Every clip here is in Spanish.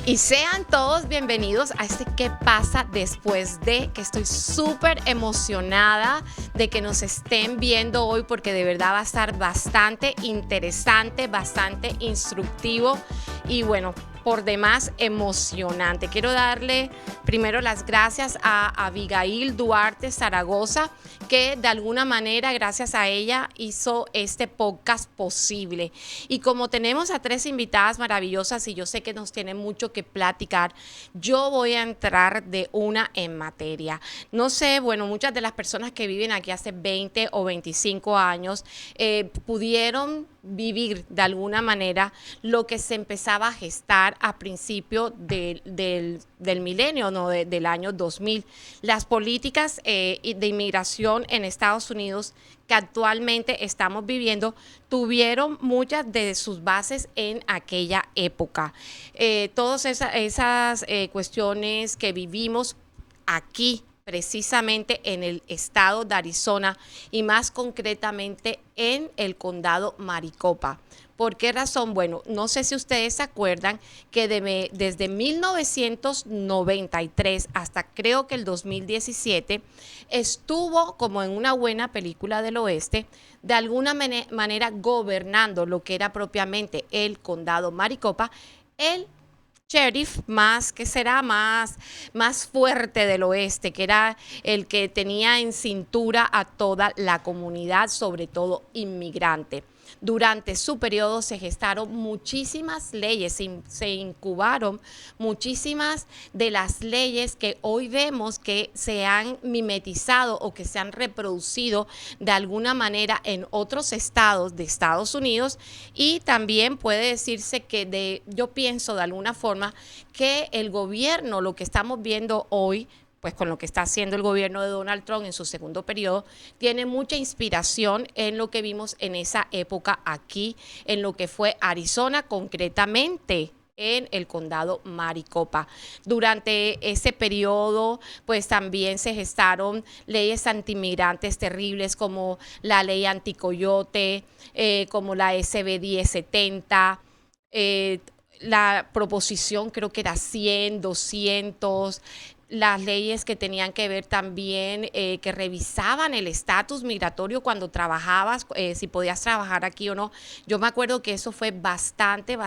Y sean todos bienvenidos a este ¿Qué pasa después de? Que estoy súper emocionada de que nos estén viendo hoy porque de verdad va a estar bastante interesante, bastante instructivo y bueno, por demás emocionante. Quiero darle primero las gracias a Abigail Duarte Zaragoza, que de alguna manera, gracias a ella, hizo este podcast posible. Y como tenemos a tres invitadas maravillosas y yo sé que nos tienen mucho que platicar, yo voy a entrar de una en materia. No sé, bueno, muchas de las personas que viven aquí hace 20 o 25 años pudieron vivir de alguna manera lo que se empezaba a gestar a principio del milenio, ¿no? Del año 2000. Las políticas de inmigración en Estados Unidos que actualmente estamos viviendo tuvieron muchas de sus bases en aquella época. Todas esas cuestiones que vivimos aquí precisamente en el estado de Arizona y más concretamente en el condado Maricopa. ¿Por qué razón? Bueno, no sé si ustedes se acuerdan que desde 1993 hasta creo que el 2017 estuvo como en una buena película del oeste, de alguna manera gobernando lo que era propiamente el condado Maricopa, el sheriff más fuerte del oeste, que era el que tenía en cintura a toda la comunidad, sobre todo inmigrante. Durante su periodo se gestaron muchísimas leyes, se incubaron muchísimas de las leyes que hoy vemos que se han mimetizado o que se han reproducido de alguna manera en otros estados de Estados Unidos, y también puede decirse que yo pienso de alguna forma que el gobierno, lo que estamos viendo hoy, pues con lo que está haciendo el gobierno de Donald Trump en su segundo periodo, tiene mucha inspiración en lo que vimos en esa época aquí, en lo que fue Arizona, concretamente en el condado Maricopa. Durante ese periodo, pues también se gestaron leyes antimigrantes terribles como la ley anticoyote, como la SB 1070, la proposición creo que era 100, 200, las leyes que tenían que ver también, que revisaban el estatus migratorio cuando trabajabas, si podías trabajar aquí o no. Yo me acuerdo que eso fue bastante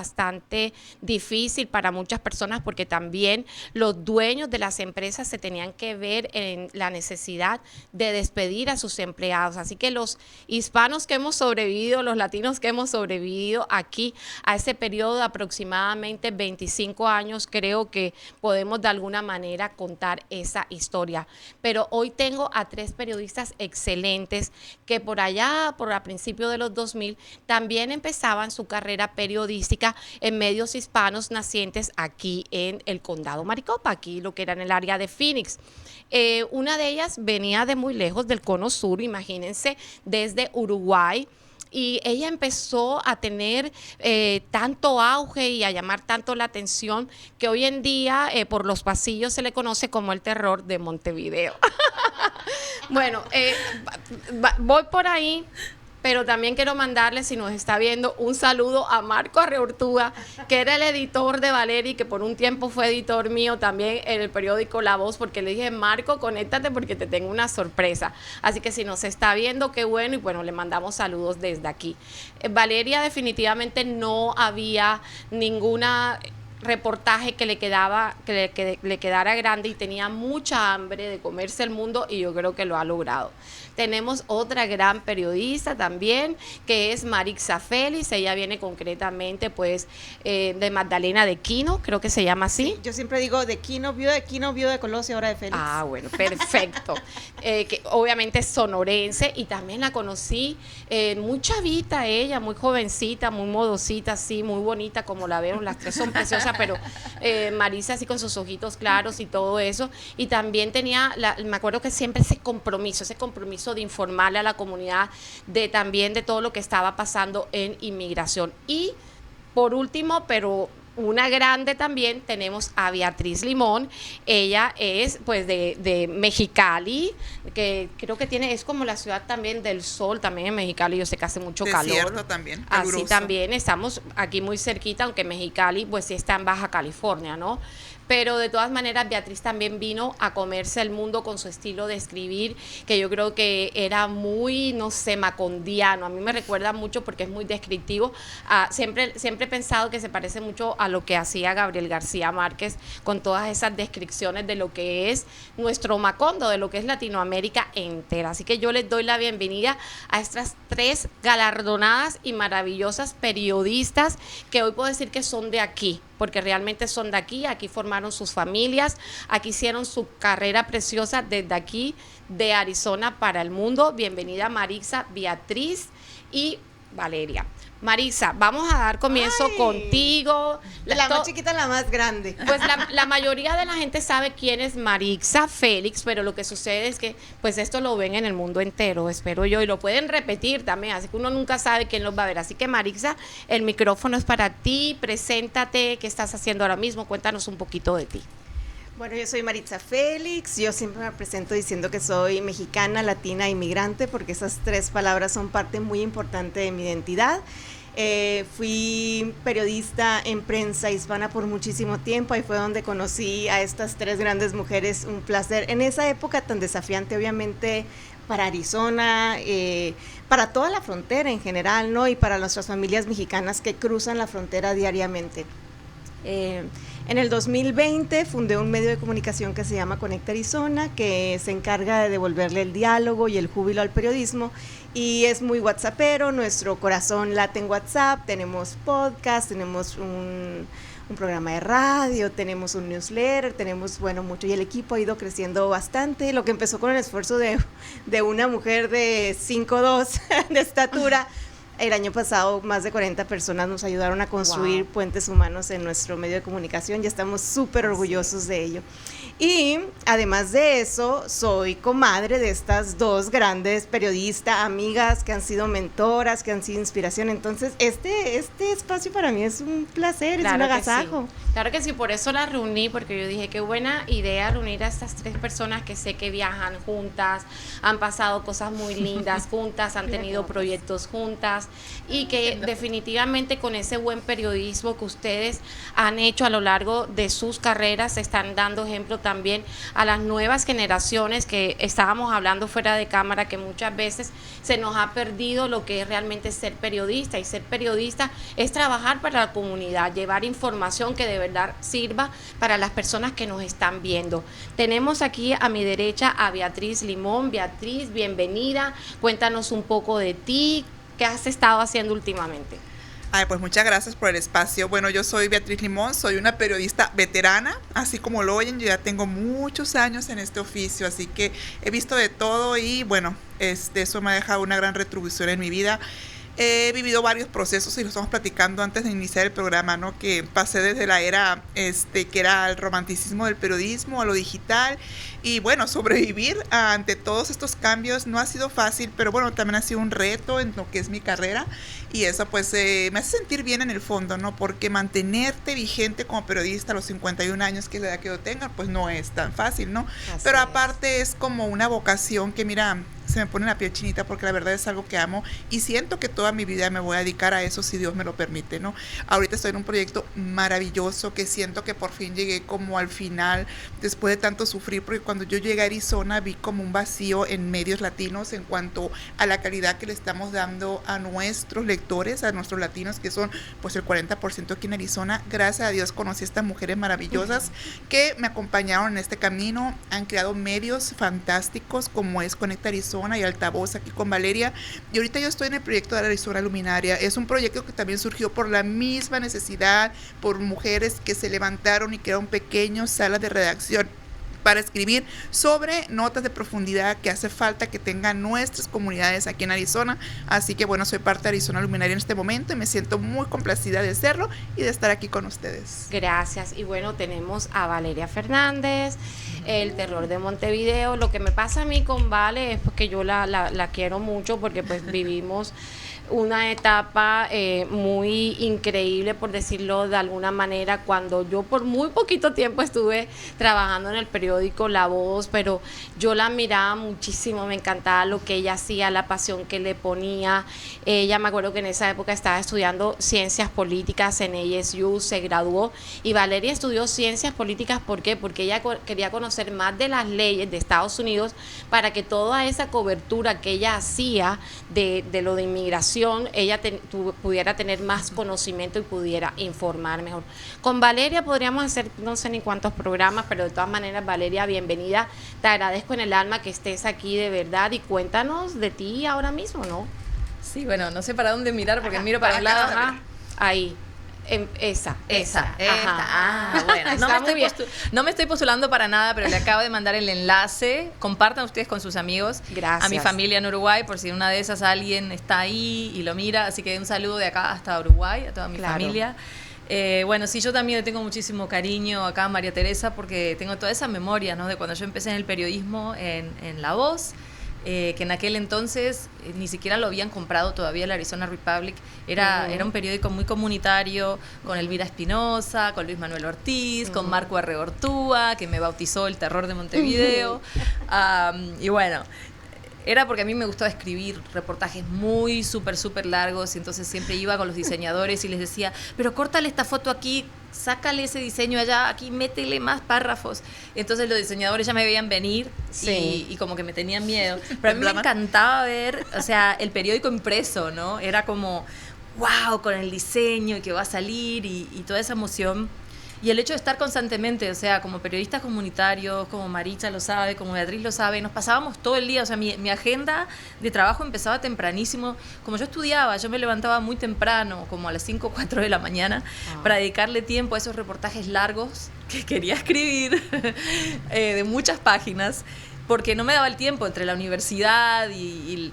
difícil para muchas personas porque también los dueños de las empresas se tenían que ver en la necesidad de despedir a sus empleados. Así que los hispanos que hemos sobrevivido, los latinos que hemos sobrevivido aquí a ese periodo de aproximadamente 25 años, creo que podemos de alguna manera contar esa historia. Pero hoy tengo a tres periodistas excelentes que por allá, por a principios de los 2000, también empezaban su carrera periodística en medios hispanos nacientes aquí en el condado Maricopa, aquí lo que era en el área de Phoenix. Una de ellas venía de muy lejos del cono sur, imagínense, desde Uruguay. Y ella empezó a tener tanto auge y a llamar tanto la atención que hoy en día por los pasillos se le conoce como el terror de Montevideo. Bueno, voy por ahí. Pero también quiero mandarle, si nos está viendo, un saludo a Marco Arreortúa, que era el editor de Valeria y que por un tiempo fue editor mío también en el periódico La Voz, porque le dije, Marco, conéctate porque te tengo una sorpresa. Así que si nos está viendo, qué bueno, y bueno, le mandamos saludos desde aquí. Valeria definitivamente no había ninguna reportaje que le quedara grande y tenía mucha hambre de comerse el mundo y yo creo que lo ha logrado. Tenemos otra gran periodista también que es Marixa Félix. Ella viene concretamente pues de Magdalena de Quino, creo que se llama así. Sí, yo siempre digo de Quino, viuda de Colosio, ahora de Félix. Ah, bueno, perfecto. Que obviamente es sonorense y también la conocí muy chavita ella, muy jovencita, muy modosita, así, muy bonita como la veo. Las tres son preciosas, pero Marisa así con sus ojitos claros y todo eso. Y también tenía, me acuerdo que siempre ese compromiso de informarle a la comunidad también de todo lo que estaba pasando en inmigración. Y por último, pero una grande también tenemos a Beatriz Limón. Ella es pues de Mexicali, que creo que es como la ciudad también del sol, también en Mexicali, yo sé que hace mucho Desierto calor. también, Así caluroso. también estamos aquí muy cerquita, aunque Mexicali pues sí está en Baja California, ¿no? Pero de todas maneras Beatriz también vino a comerse el mundo con su estilo de escribir, que yo creo que era muy, no sé, macondiano. A mí me recuerda mucho porque es muy descriptivo. Siempre he pensado que se parece mucho a lo que hacía Gabriel García Márquez con todas esas descripciones de lo que es nuestro Macondo, de lo que es Latinoamérica entera. Así que yo les doy la bienvenida a estas 3 galardonadas y maravillosas periodistas que hoy puedo decir que son de aquí, porque realmente son de aquí formaron sus familias, aquí hicieron su carrera preciosa desde aquí, de Arizona para el mundo. Bienvenida Marixa, Beatriz y Valeria. Marisa, vamos a dar comienzo contigo. De la más chiquita a la más grande. Pues la mayoría de la gente sabe quién es Marixa Félix, pero lo que sucede es que pues esto lo ven en el mundo entero, espero yo, y lo pueden repetir también, así que uno nunca sabe quién los va a ver. Así que Marixa, el micrófono es para ti, preséntate, qué estás haciendo ahora mismo, cuéntanos un poquito de ti. Bueno, yo soy Marixa Félix, yo siempre me presento diciendo que soy mexicana, latina, inmigrante, porque esas 3 palabras son parte muy importante de mi identidad. Fui periodista en prensa hispana por muchísimo tiempo, ahí fue donde conocí a estas 3 grandes mujeres, un placer. En esa época tan desafiante, obviamente, para Arizona, para toda la frontera en general, ¿no? Y para nuestras familias mexicanas que cruzan la frontera diariamente. En el 2020 fundé un medio de comunicación que se llama Conecta Arizona, que se encarga de devolverle el diálogo y el júbilo al periodismo, y es muy whatsappero, nuestro corazón late en WhatsApp, tenemos podcast, tenemos un programa de radio, tenemos un newsletter, tenemos, bueno, mucho, y el equipo ha ido creciendo bastante. Lo que empezó con el esfuerzo de una mujer de 5'2" de estatura, el año pasado más de 40 personas nos ayudaron a construir puentes humanos en nuestro medio de comunicación y estamos súper orgullosos de ello. Y además de eso, soy comadre de estas 2 grandes periodistas, amigas que han sido mentoras, que han sido inspiración. Entonces, este espacio para mí es un placer, claro, es un agasajo. Sí. Claro que sí, por eso la reuní, porque yo dije, qué buena idea reunir a estas 3 personas que sé que viajan juntas, han pasado cosas muy lindas juntas, han tenido proyectos juntas, y que definitivamente con ese buen periodismo que ustedes han hecho a lo largo de sus carreras, están dando ejemplo también a las nuevas generaciones, que estábamos hablando fuera de cámara, que muchas veces se nos ha perdido lo que es realmente ser periodista, y ser periodista es trabajar para la comunidad, llevar información que de verdad sirva para las personas que nos están viendo. Tenemos aquí a mi derecha a Beatriz Limón. Beatriz, bienvenida, cuéntanos un poco de ti, qué has estado haciendo últimamente. Pues muchas gracias por el espacio. Bueno, yo soy Beatriz Limón, soy una periodista veterana, así como lo oyen, yo ya tengo muchos años en este oficio, así que he visto de todo y bueno, eso me ha dejado una gran retribución en mi vida. He vivido varios procesos y lo estamos platicando antes de iniciar el programa, ¿no? Que pasé desde la era que era el romanticismo del periodismo a lo digital, y bueno, sobrevivir ante todos estos cambios no ha sido fácil, pero bueno, también ha sido un reto en lo que es mi carrera, y eso pues me hace sentir bien en el fondo, ¿no? Porque mantenerte vigente como periodista a los 51 años, que es la edad que yo tenga, pues no es tan fácil, ¿no? Así pero es. Aparte es como una vocación que, mira, se me pone la piel chinita, porque la verdad es algo que amo y siento que toda mi vida me voy a dedicar a eso si Dios me lo permite, ¿no? Ahorita estoy en un proyecto maravilloso que siento que por fin llegué como al final después de tanto sufrir, porque cuando yo llegué a Arizona vi como un vacío en medios latinos en cuanto a la calidad que le estamos dando a nuestros lectores, a nuestros latinos, que son pues el 40% aquí en Arizona. Gracias a Dios conocí a estas mujeres maravillosas que me acompañaron en este camino, han creado medios fantásticos como es Conecta Arizona y Altavoz aquí con Valeria, y ahorita yo estoy en el proyecto de Arizona Luminaria. Es un proyecto que también surgió por la misma necesidad, por mujeres que se levantaron y crearon pequeñas salas de redacción para escribir sobre notas de profundidad que hace falta que tengan nuestras comunidades aquí en Arizona. Así que bueno, soy parte de Arizona Luminaria en este momento y me siento muy complacida de hacerlo y de estar aquí con ustedes. Gracias. Y bueno, tenemos a Valeria Fernández, El Terror de Montevideo. Lo que me pasa a mí con Vale es porque yo la quiero mucho, porque pues vivimos una etapa muy increíble, por decirlo de alguna manera, cuando yo por muy poquito tiempo estuve trabajando en el periódico La Voz, pero yo la admiraba muchísimo, me encantaba lo que ella hacía, la pasión que le ponía. Ella, me acuerdo que en esa época estaba estudiando ciencias políticas en ASU, se graduó, y Valeria estudió ciencias políticas, ¿por qué? Porque ella quería conocer más de las leyes de Estados Unidos para que toda esa cobertura que ella hacía de lo de inmigración, ella pudiera tener más conocimiento y pudiera informar mejor. Con Valeria podríamos hacer no sé ni cuántos programas, pero de todas maneras, Valeria, bienvenida. Te agradezco en el alma que estés aquí de verdad y cuéntanos de ti ahora mismo, ¿no? Sí, bueno, no sé para dónde mirar porque miro para un lado. Ajá, ahí. Esa. Bueno, no me estoy postulando para nada, pero le acabo de mandar el enlace. Compartan ustedes con sus amigos. Gracias. A mi familia en Uruguay, por si una de esas alguien está ahí y lo mira. Así que un saludo de acá hasta Uruguay, a toda mi familia. Bueno, sí, yo también le tengo muchísimo cariño acá a María Teresa porque tengo toda esa memoria, ¿no? De cuando yo empecé en el periodismo en La Voz. Que en aquel entonces ni siquiera lo habían comprado todavía el Arizona Republic. Era un periódico muy comunitario, con Elvira Espinosa, con Luis Manuel Ortiz, con Marco Arregortúa, que me bautizó el terror de Montevideo. Y bueno, era porque a mí me gustaba escribir reportajes muy súper largos, y entonces siempre iba con los diseñadores y les decía, pero córtale esta foto aquí, sácale ese diseño allá, aquí métele más párrafos. Entonces los diseñadores ya me veían venir y como que me tenían miedo. Pero a mí me encantaba ver, o sea, el periódico impreso, ¿no? Era como, wow, con el diseño y que va a salir y toda esa emoción. Y el hecho de estar constantemente, o sea, como periodistas comunitarios, como Maritza lo sabe, como Beatriz lo sabe, nos pasábamos todo el día, o sea, mi agenda de trabajo empezaba tempranísimo. Como yo estudiaba, yo me levantaba muy temprano, como a las 5 o 4 de la mañana, para dedicarle tiempo a esos reportajes largos que quería escribir, de muchas páginas, porque no me daba el tiempo entre la universidad y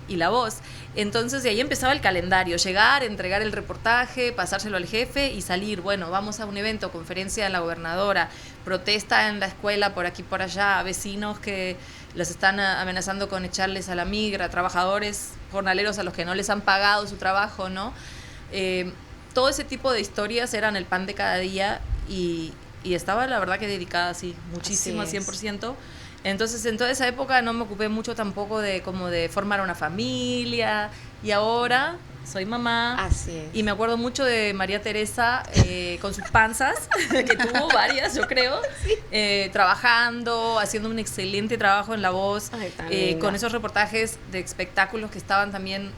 La Voz. Entonces de ahí empezaba el calendario, llegar, entregar el reportaje, pasárselo al jefe y salir. Bueno, vamos a un evento, conferencia de la gobernadora, protesta en la escuela por aquí por allá, vecinos que los están amenazando con echarles a la migra, trabajadores jornaleros a los que no les han pagado su trabajo, ¿no? Todo ese tipo de historias eran el pan de cada día y estaba la verdad que dedicada así, muchísimo, al 100%. Entonces, en toda esa época no me ocupé mucho tampoco de formar una familia, y ahora soy mamá. Así es. Y me acuerdo mucho de María Teresa con sus panzas, que tuvo varias, yo creo, trabajando, haciendo un excelente trabajo en La Voz, con esos reportajes de espectáculos que estaban también.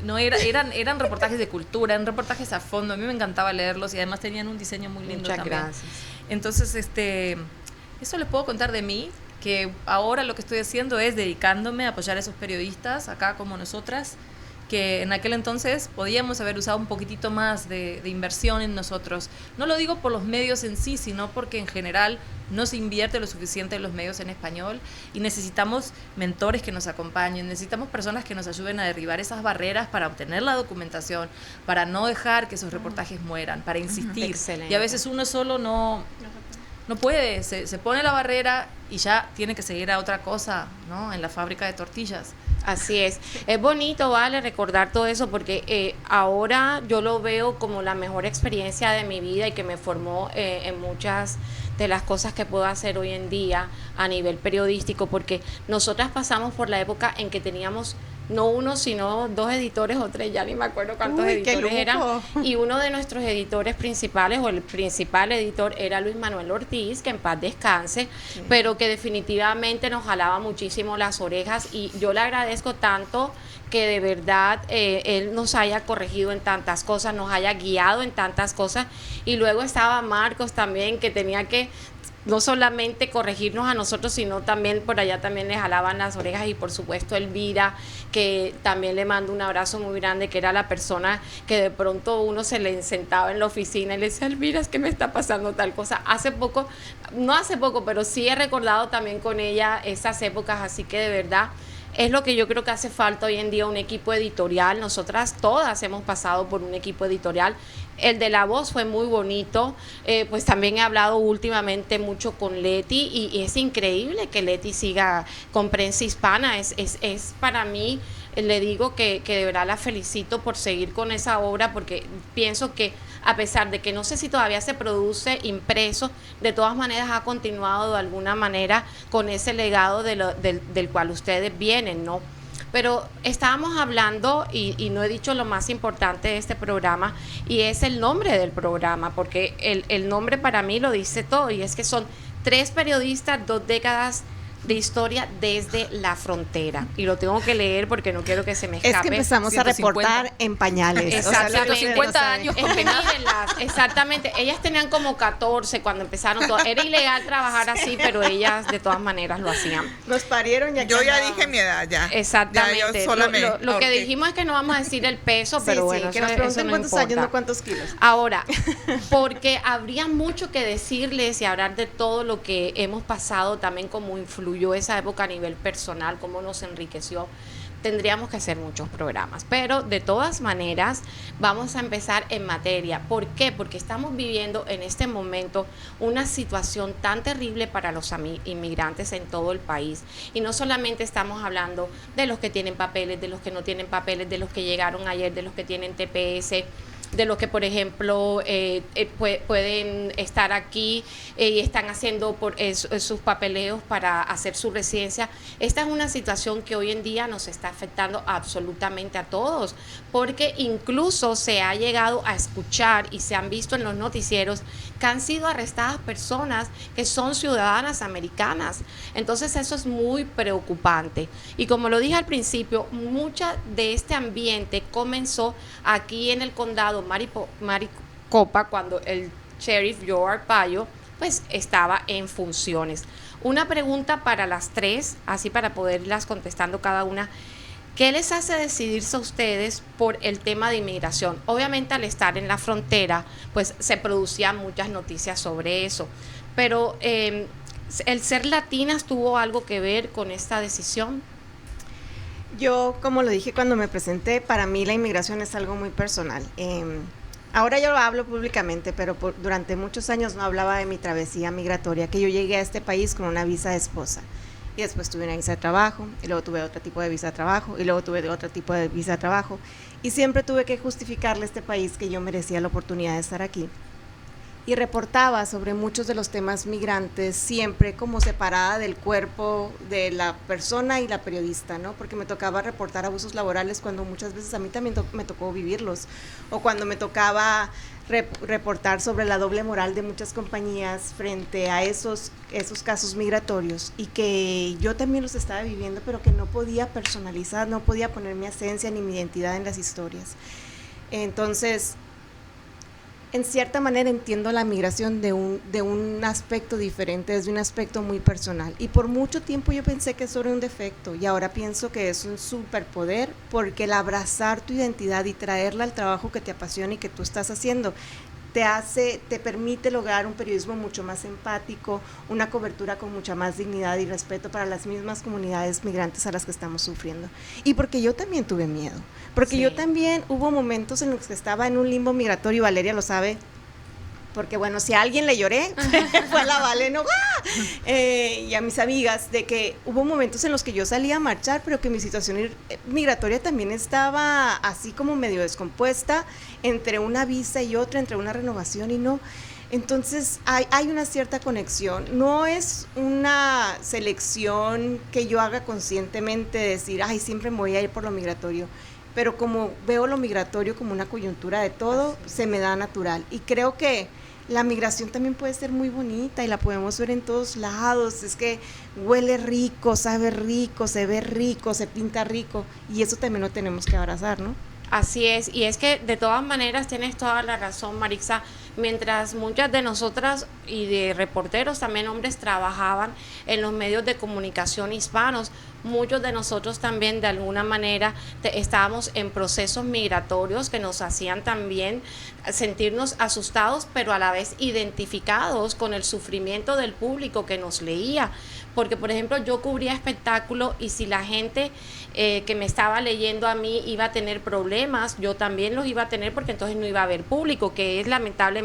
No eran reportajes de cultura, eran reportajes a fondo. A mí me encantaba leerlos y además tenían un diseño muy lindo. Muchas también. Gracias. Entonces, eso les puedo contar de mí, que ahora lo que estoy haciendo es dedicándome a apoyar a esos periodistas acá como nosotras, que en aquel entonces podíamos haber usado un poquitito más de inversión en nosotros. No lo digo por los medios en sí, sino porque en general no se invierte lo suficiente en los medios en español y necesitamos mentores que nos acompañen, necesitamos personas que nos ayuden a derribar esas barreras para obtener la documentación, para no dejar que esos reportajes mueran, para insistir. Excelente. Y a veces uno solo no puede, se pone la barrera y ya tiene que seguir a otra cosa, ¿no? En la fábrica de tortillas. Así es bonito, vale, recordar todo eso porque ahora yo lo veo como la mejor experiencia de mi vida y que me formó en muchas de las cosas que puedo hacer hoy en día a nivel periodístico, porque nosotras pasamos por la época en que teníamos no uno, sino 2 editores o 3, ya ni me acuerdo cuántos editores eran, y uno de nuestros editores principales, o el principal editor, era Luis Manuel Ortiz, que en paz descanse, pero que definitivamente nos jalaba muchísimo las orejas, y yo le agradezco tanto que de verdad él nos haya corregido en tantas cosas, nos haya guiado en tantas cosas, y luego estaba Marcos también, que tenía que no solamente corregirnos a nosotros, sino también por allá también le jalaban las orejas, y por supuesto Elvira, que también le mando un abrazo muy grande, que era la persona que de pronto uno se le sentaba en la oficina y le decía, Elvira, es que me está pasando tal cosa. No hace poco, pero sí he recordado también con ella esas épocas, así que de verdad es lo que yo creo que hace falta hoy en día, un equipo editorial. Nosotras todas hemos pasado por un equipo editorial. El de La Voz fue muy bonito, pues también he hablado últimamente mucho con Leti y es increíble que Leti siga con Prensa Hispana. Es para mí le digo que de verdad la felicito por seguir con esa obra, porque pienso que a pesar de que no sé si todavía se produce impreso, de todas maneras ha continuado de alguna manera con ese legado del cual ustedes vienen, ¿no? Pero estábamos hablando, y no he dicho lo más importante de este programa, y es el nombre del programa, porque el nombre para mí lo dice todo, y es que son 3 periodistas, 2 décadas de historia desde la frontera. Y lo tengo que leer porque no quiero que se me escape. Es que empezamos 150. a reportar en pañales. Exactamente. O sea, 150 años. Mírenlas, exactamente. Ellas tenían como 14 cuando empezaron todo. Era ilegal trabajar así, pero ellas de todas maneras lo hacían. Nos parieron ya. Yo ya dije mi edad, ya. Exactamente. Ya, yo sola lo que dijimos es que no vamos a decir el peso, Sí, pero sí, bueno, que nos eso pregunten no cuántos importa. años, no cuántos kilos. Ahora, porque habría mucho que decirles y hablar de todo lo que hemos pasado, también cómo influyó esa época a nivel personal, cómo nos enriqueció, tendríamos que hacer muchos programas. Pero de todas maneras, vamos a empezar en materia. ¿Por qué? Porque estamos viviendo en este momento una situación tan terrible para los inmigrantes en todo el país. Y no solamente estamos hablando de los que tienen papeles, de los que no tienen papeles, de los que llegaron ayer, de los que tienen TPS, de los que, por ejemplo, pueden estar aquí y están haciendo sus papeleos para hacer su residencia. Esta es una situación que hoy en día nos está afectando absolutamente a todos, porque incluso se ha llegado a escuchar y se han visto en los noticieros que han sido arrestadas personas que son ciudadanas americanas. Entonces eso es muy preocupante. Y como lo dije al principio, mucha de este ambiente comenzó aquí en el condado Maricopa, cuando el sheriff Joe Arpaio pues estaba en funciones. Una pregunta para las 3, así para poderlas contestando cada una. ¿Qué les hace decidirse a ustedes por el tema de inmigración? Obviamente al estar en la frontera, pues se producían muchas noticias sobre eso, pero ¿el ser latinas tuvo algo que ver con esta decisión? Yo, como lo dije cuando me presenté, para mí la inmigración es algo muy personal. Ahora yo lo hablo públicamente, pero durante muchos años no hablaba de mi travesía migratoria, que yo llegué a este país con una visa de esposa. Y después tuve una visa de trabajo, y luego tuve otro tipo de visa de trabajo, y luego tuve otro tipo de visa de trabajo. Y siempre tuve que justificarle a este país que yo merecía la oportunidad de estar aquí. Y reportaba sobre muchos de los temas migrantes, siempre como separada del cuerpo de la persona y la periodista, ¿no? Porque me tocaba reportar abusos laborales cuando muchas veces a mí también me tocó vivirlos, o cuando me tocaba reportar sobre la doble moral de muchas compañías frente a esos casos migratorios, y que yo también los estaba viviendo, pero que no podía personalizar, no podía poner mi esencia ni mi identidad en las historias. Entonces, en cierta manera entiendo la migración de un aspecto diferente, desde un aspecto muy personal. Y por mucho tiempo yo pensé que eso era un defecto, y ahora pienso que es un superpoder, porque el abrazar tu identidad y traerla al trabajo que te apasiona y que tú estás haciendo, te permite lograr un periodismo mucho más empático, una cobertura con mucha más dignidad y respeto para las mismas comunidades migrantes a las que estamos sufriendo. Y porque yo también tuve miedo, porque yo también hubo momentos en los que estaba en un limbo migratorio, Valeria lo sabe, porque bueno, si a alguien le lloré, fue a la Vale, ¿no? Y a mis amigas, de que hubo momentos en los que yo salía a marchar, pero que mi situación migratoria también estaba así como medio descompuesta, entre una visa y otra, entre una renovación y no. Entonces hay una cierta conexión, no es una selección que yo haga conscientemente, de decir, ay, siempre me voy a ir por lo migratorio, pero como veo lo migratorio como una coyuntura de todo, se me da natural. Y creo que la migración también puede ser muy bonita y la podemos ver en todos lados. Es que huele rico, sabe rico, se ve rico, se pinta rico, y eso también lo tenemos que abrazar, ¿no? Así es, y es que de todas maneras tienes toda la razón, Marixa. Mientras muchas de nosotras y de reporteros, también hombres, trabajaban en los medios de comunicación hispanos, muchos de nosotros también de alguna manera estábamos en procesos migratorios que nos hacían también sentirnos asustados, pero a la vez identificados con el sufrimiento del público que nos leía. Porque, por ejemplo, yo cubría espectáculo, y si la gente que me estaba leyendo a mí iba a tener problemas, yo también los iba a tener, porque entonces no iba a haber público, que es lamentablemente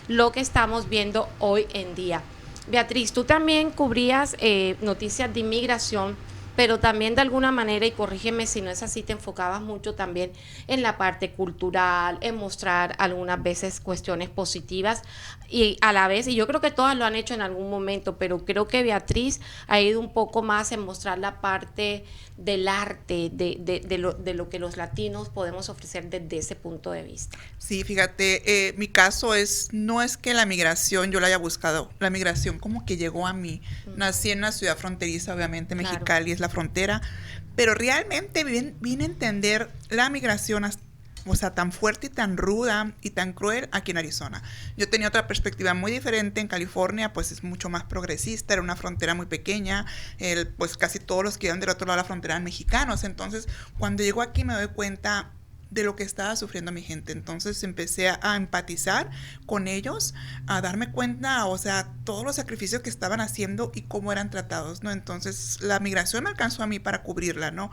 lo que estamos viendo hoy en día. Beatriz, tú también cubrías noticias de inmigración, pero también de alguna manera, y corrígeme si no es así, te enfocabas mucho también en la parte cultural, en mostrar algunas veces cuestiones positivas y a la vez, y yo creo que todas lo han hecho en algún momento, pero creo que Beatriz ha ido un poco más en mostrar la parte del arte, de lo que los latinos podemos ofrecer desde ese punto de vista. Sí, fíjate, mi caso no es que la migración yo la haya buscado, la migración como que llegó a mí. Nací en una ciudad fronteriza, obviamente, claro. Mexicali es la frontera, pero realmente vine a entender la migración o sea, tan fuerte y tan ruda y tan cruel aquí en Arizona. Yo tenía otra perspectiva muy diferente en California, pues es mucho más progresista, era una frontera muy pequeña, pues casi todos los que iban del otro lado de la frontera eran mexicanos. Entonces, cuando llego aquí me doy cuenta de lo que estaba sufriendo mi gente. Entonces empecé a empatizar con ellos, a darme cuenta, o sea, todos los sacrificios que estaban haciendo y cómo eran tratados, ¿no? Entonces la migración me alcanzó a mí para cubrirla, ¿no?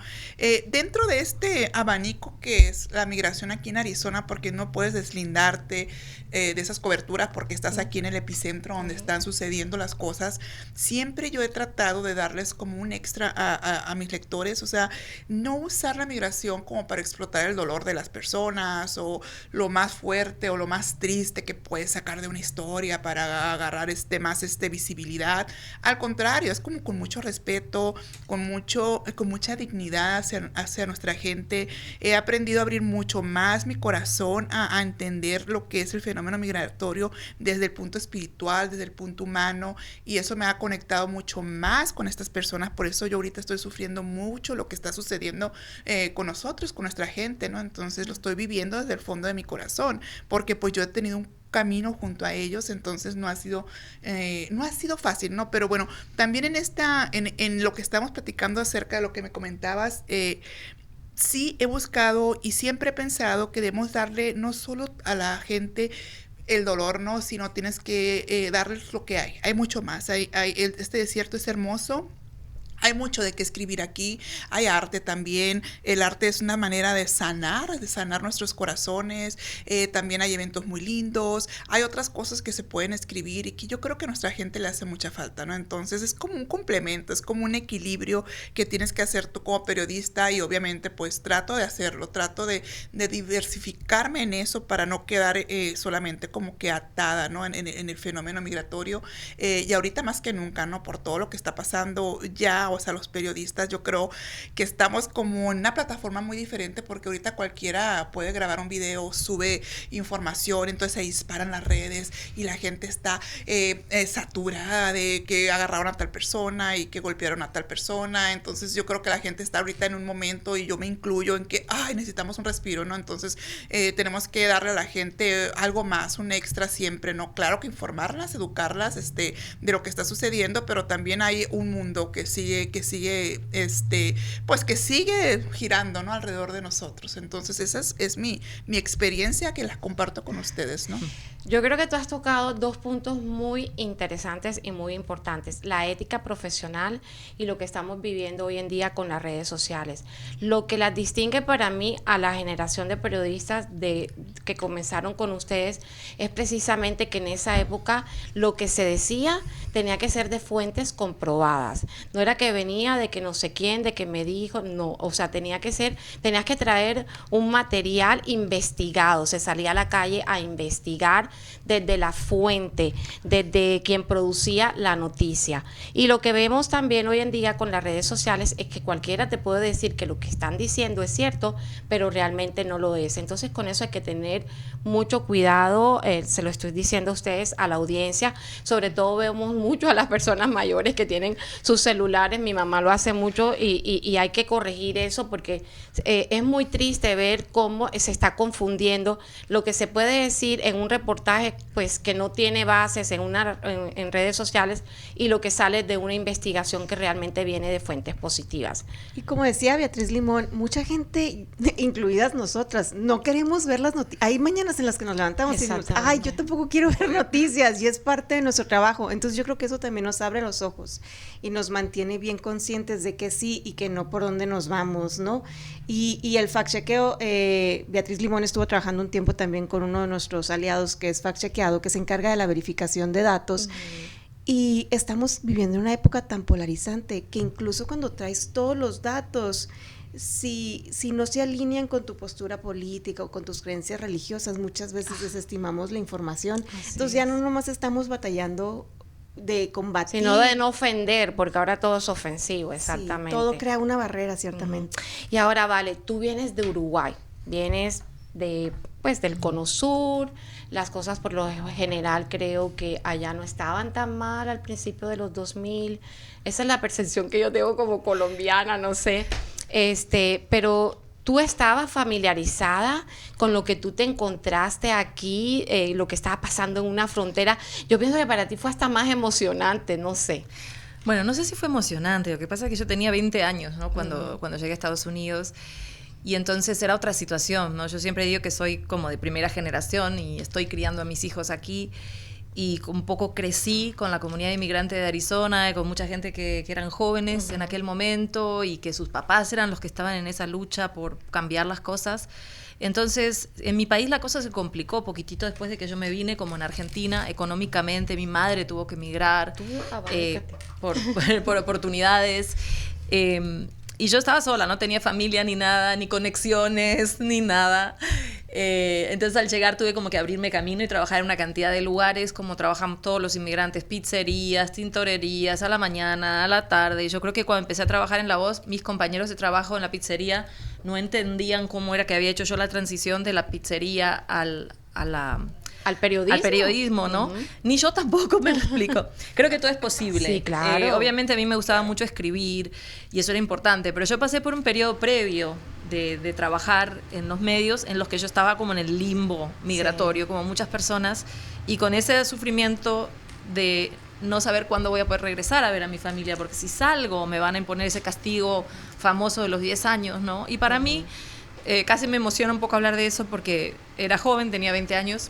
Dentro de este abanico que es la migración aquí en Arizona, porque no puedes deslindarte de esas coberturas porque estás aquí en el epicentro donde están sucediendo las cosas, siempre yo he tratado de darles como un extra a mis lectores, o sea, no usar la migración como para explotar el dolor de las personas o lo más fuerte o lo más triste que puedes sacar de una historia para agarrar más visibilidad. Al contrario, es como con mucho respeto, con mucha dignidad hacia nuestra gente. He aprendido a abrir mucho más mi corazón a entender lo que es el fenómeno migratorio desde el punto espiritual, desde el punto humano, y eso me ha conectado mucho más con estas personas. Por eso yo ahorita estoy sufriendo mucho lo que está sucediendo con nosotros, con nuestra gente, ¿no? Entonces lo estoy viviendo desde el fondo de mi corazón, porque pues yo he tenido un camino junto a ellos, entonces no ha sido fácil, ¿no? Pero bueno, también en lo que estamos platicando acerca de lo que me comentabas, sí he buscado y siempre he pensado que debemos darle no solo a la gente el dolor, ¿no? Sino tienes que darles lo que hay. Hay mucho más. Este desierto es hermoso. Hay mucho de qué escribir aquí, hay arte también, el arte es una manera de sanar nuestros corazones, también hay eventos muy lindos, hay otras cosas que se pueden escribir y que yo creo que a nuestra gente le hace mucha falta, ¿no? Entonces es como un complemento, es como un equilibrio que tienes que hacer tú como periodista y obviamente pues trato de hacerlo, trato de diversificarme en eso para no quedar solamente como que atada, ¿no? En el fenómeno migratorio y ahorita más que nunca, ¿no? Por todo lo que está pasando ya, o sea, los periodistas, yo creo que estamos como en una plataforma muy diferente porque ahorita cualquiera puede grabar un video, sube información, entonces se disparan las redes y la gente está saturada de que agarraron a tal persona y que golpearon a tal persona. Entonces yo creo que la gente está ahorita en un momento, y yo me incluyo, en que necesitamos un respiro, ¿no? Entonces tenemos que darle a la gente algo más, un extra siempre, ¿no? Claro que informarlas, educarlas de lo que está sucediendo, pero también hay un mundo que sigue girando, ¿no? Alrededor de nosotros. Entonces esa es mi experiencia, que la comparto con ustedes, ¿no? Yo creo que tú has tocado dos puntos muy interesantes y muy importantes: la ética profesional y lo que estamos viviendo hoy en día con las redes sociales. Lo que las distingue para mí a la generación de periodistas que comenzaron con ustedes es precisamente que en esa época lo que se decía tenía que ser de fuentes comprobadas. No era que venía de que no sé quién, de que me dijo, no, o sea, tenías que traer un material investigado. Se salía a la calle a investigar desde la fuente, desde quien producía la noticia. Y lo que vemos también hoy en día con las redes sociales es que cualquiera te puede decir que lo que están diciendo es cierto, pero realmente no lo es. Entonces con eso hay que tener mucho cuidado, se lo estoy diciendo a ustedes, a la audiencia. Sobre todo vemos mucho a las personas mayores que tienen sus celulares, mi mamá lo hace mucho y hay que corregir eso porque es muy triste ver cómo se está confundiendo lo que se puede decir en un reportaje pues que no tiene bases en redes sociales y lo que sale de una investigación que realmente viene de fuentes positivas. Y como decía Beatriz Limón, mucha gente, incluidas nosotras, no queremos ver las noticias. Hay mañanas en las que nos levantamos y decimos, yo tampoco quiero ver noticias, y es parte de nuestro trabajo. Entonces yo creo que eso también nos abre los ojos y nos mantiene bien conscientes de que sí y que no, por dónde nos vamos, ¿no? Y el fact-chequeo, Beatriz Limón estuvo trabajando un tiempo también con uno de nuestros aliados que es fact-chequeado, que se encarga de la verificación de datos. Y estamos viviendo en una época tan polarizante que incluso cuando traes todos los datos, si no se alinean con tu postura política o con tus creencias religiosas, muchas veces desestimamos la información. Entonces ya no nomás estamos batallando de combatir, sino de no ofender, porque ahora todo es ofensivo, exactamente. Sí, todo crea una barrera, ciertamente. Y ahora, Vale, tú vienes de Uruguay, vienes de, pues, del Cono Sur. Las cosas por lo general creo que allá no estaban tan mal al principio de los 2000. Esa es la percepción que yo tengo como colombiana, no sé. Pero tú estabas familiarizada con lo que tú te encontraste aquí, lo que estaba pasando en una frontera. Yo pienso que para ti fue hasta más emocionante, no sé. Bueno, no sé si fue emocionante. Lo que pasa es que yo tenía 20 años, ¿no? Cuando llegué a Estados Unidos. Y entonces era otra situación, ¿no? Yo siempre digo que soy como de primera generación y estoy criando a mis hijos aquí. Y un poco crecí con la comunidad inmigrante de Arizona, con mucha gente que eran jóvenes en aquel momento y que sus papás eran los que estaban en esa lucha por cambiar las cosas. Entonces, en mi país la cosa se complicó poquitito después de que yo me vine, como en Argentina, económicamente. Mi madre tuvo que emigrar por oportunidades. Y yo estaba sola, no tenía familia ni nada, ni conexiones, ni nada. Entonces al llegar tuve como que abrirme camino y trabajar en una cantidad de lugares como trabajan todos los inmigrantes, pizzerías, tintorerías, a la mañana, a la tarde. Y yo creo que cuando empecé a trabajar en La Voz, mis compañeros de trabajo en la pizzería no entendían cómo era que había hecho yo la transición de la pizzería al periodismo, ¿no? Ni yo tampoco me lo explico. Creo que todo es posible. Sí, claro. Obviamente a mí me gustaba mucho escribir y eso era importante, pero yo pasé por un periodo previo de trabajar en los medios en los que yo estaba como en el limbo migratorio, como muchas personas, y con ese sufrimiento de no saber cuándo voy a poder regresar a ver a mi familia, porque si salgo me van a imponer ese castigo famoso de los 10 años, ¿no? Y para mí casi me emociona un poco hablar de eso porque era joven, tenía 20 años,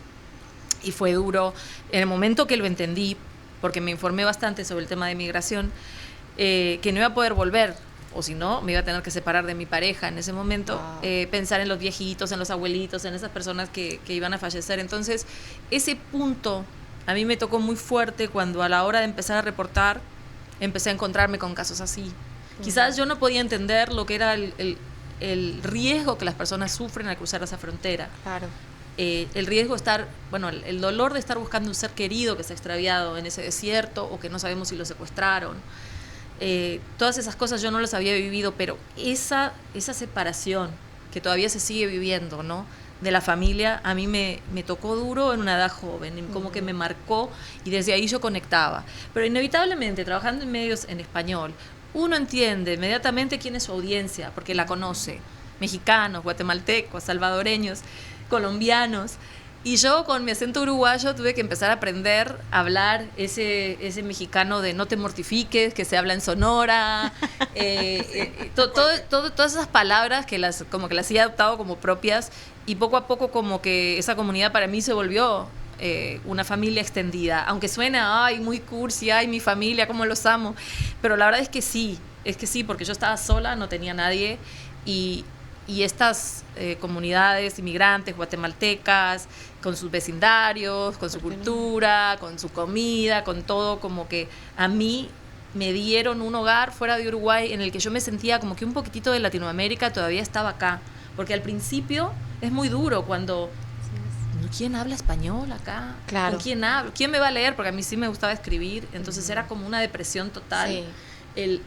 y fue duro. En el momento que lo entendí, porque me informé bastante sobre el tema de migración, que no iba a poder volver, o si no, me iba a tener que separar de mi pareja en ese momento, pensar en los viejitos, en los abuelitos, en esas personas que iban a fallecer. Entonces, ese punto a mí me tocó muy fuerte cuando a la hora de empezar a reportar, empecé a encontrarme con casos así. Quizás yo no podía entender lo que era el riesgo que las personas sufren al cruzar esa frontera. Claro. El riesgo de estar, bueno, el dolor de estar buscando un ser querido que se ha extraviado en ese desierto o que no sabemos si lo secuestraron. Todas esas cosas yo no las había vivido, pero esa separación que todavía se sigue viviendo, ¿no?, de la familia, a mí me tocó duro en una edad joven, como que me marcó y desde ahí yo conectaba. Pero inevitablemente, trabajando en medios en español, uno entiende inmediatamente quién es su audiencia, porque la conoce. Mexicanos, guatemaltecos, salvadoreños, colombianos. Y yo con mi acento uruguayo tuve que empezar a aprender a hablar ese mexicano de no te mortifiques, que se habla en Sonora, todas esas palabras que las he adoptado como propias, y poco a poco como que esa comunidad para mí se volvió una familia extendida, aunque suena, ay, muy cursi, ay, mi familia, cómo los amo, pero la verdad es que sí, porque yo estaba sola, no tenía nadie, y estas comunidades inmigrantes guatemaltecas, con sus vecindarios, con su cultura, con su comida, con todo, como que a mí me dieron un hogar fuera de Uruguay en el que yo me sentía como que un poquitito de Latinoamérica todavía estaba acá, porque al principio es muy duro cuando ¿quién habla español acá? Claro. ¿Con quién hablo? ¿Quién me va a leer? Porque a mí sí me gustaba escribir, entonces era como una depresión total. Sí.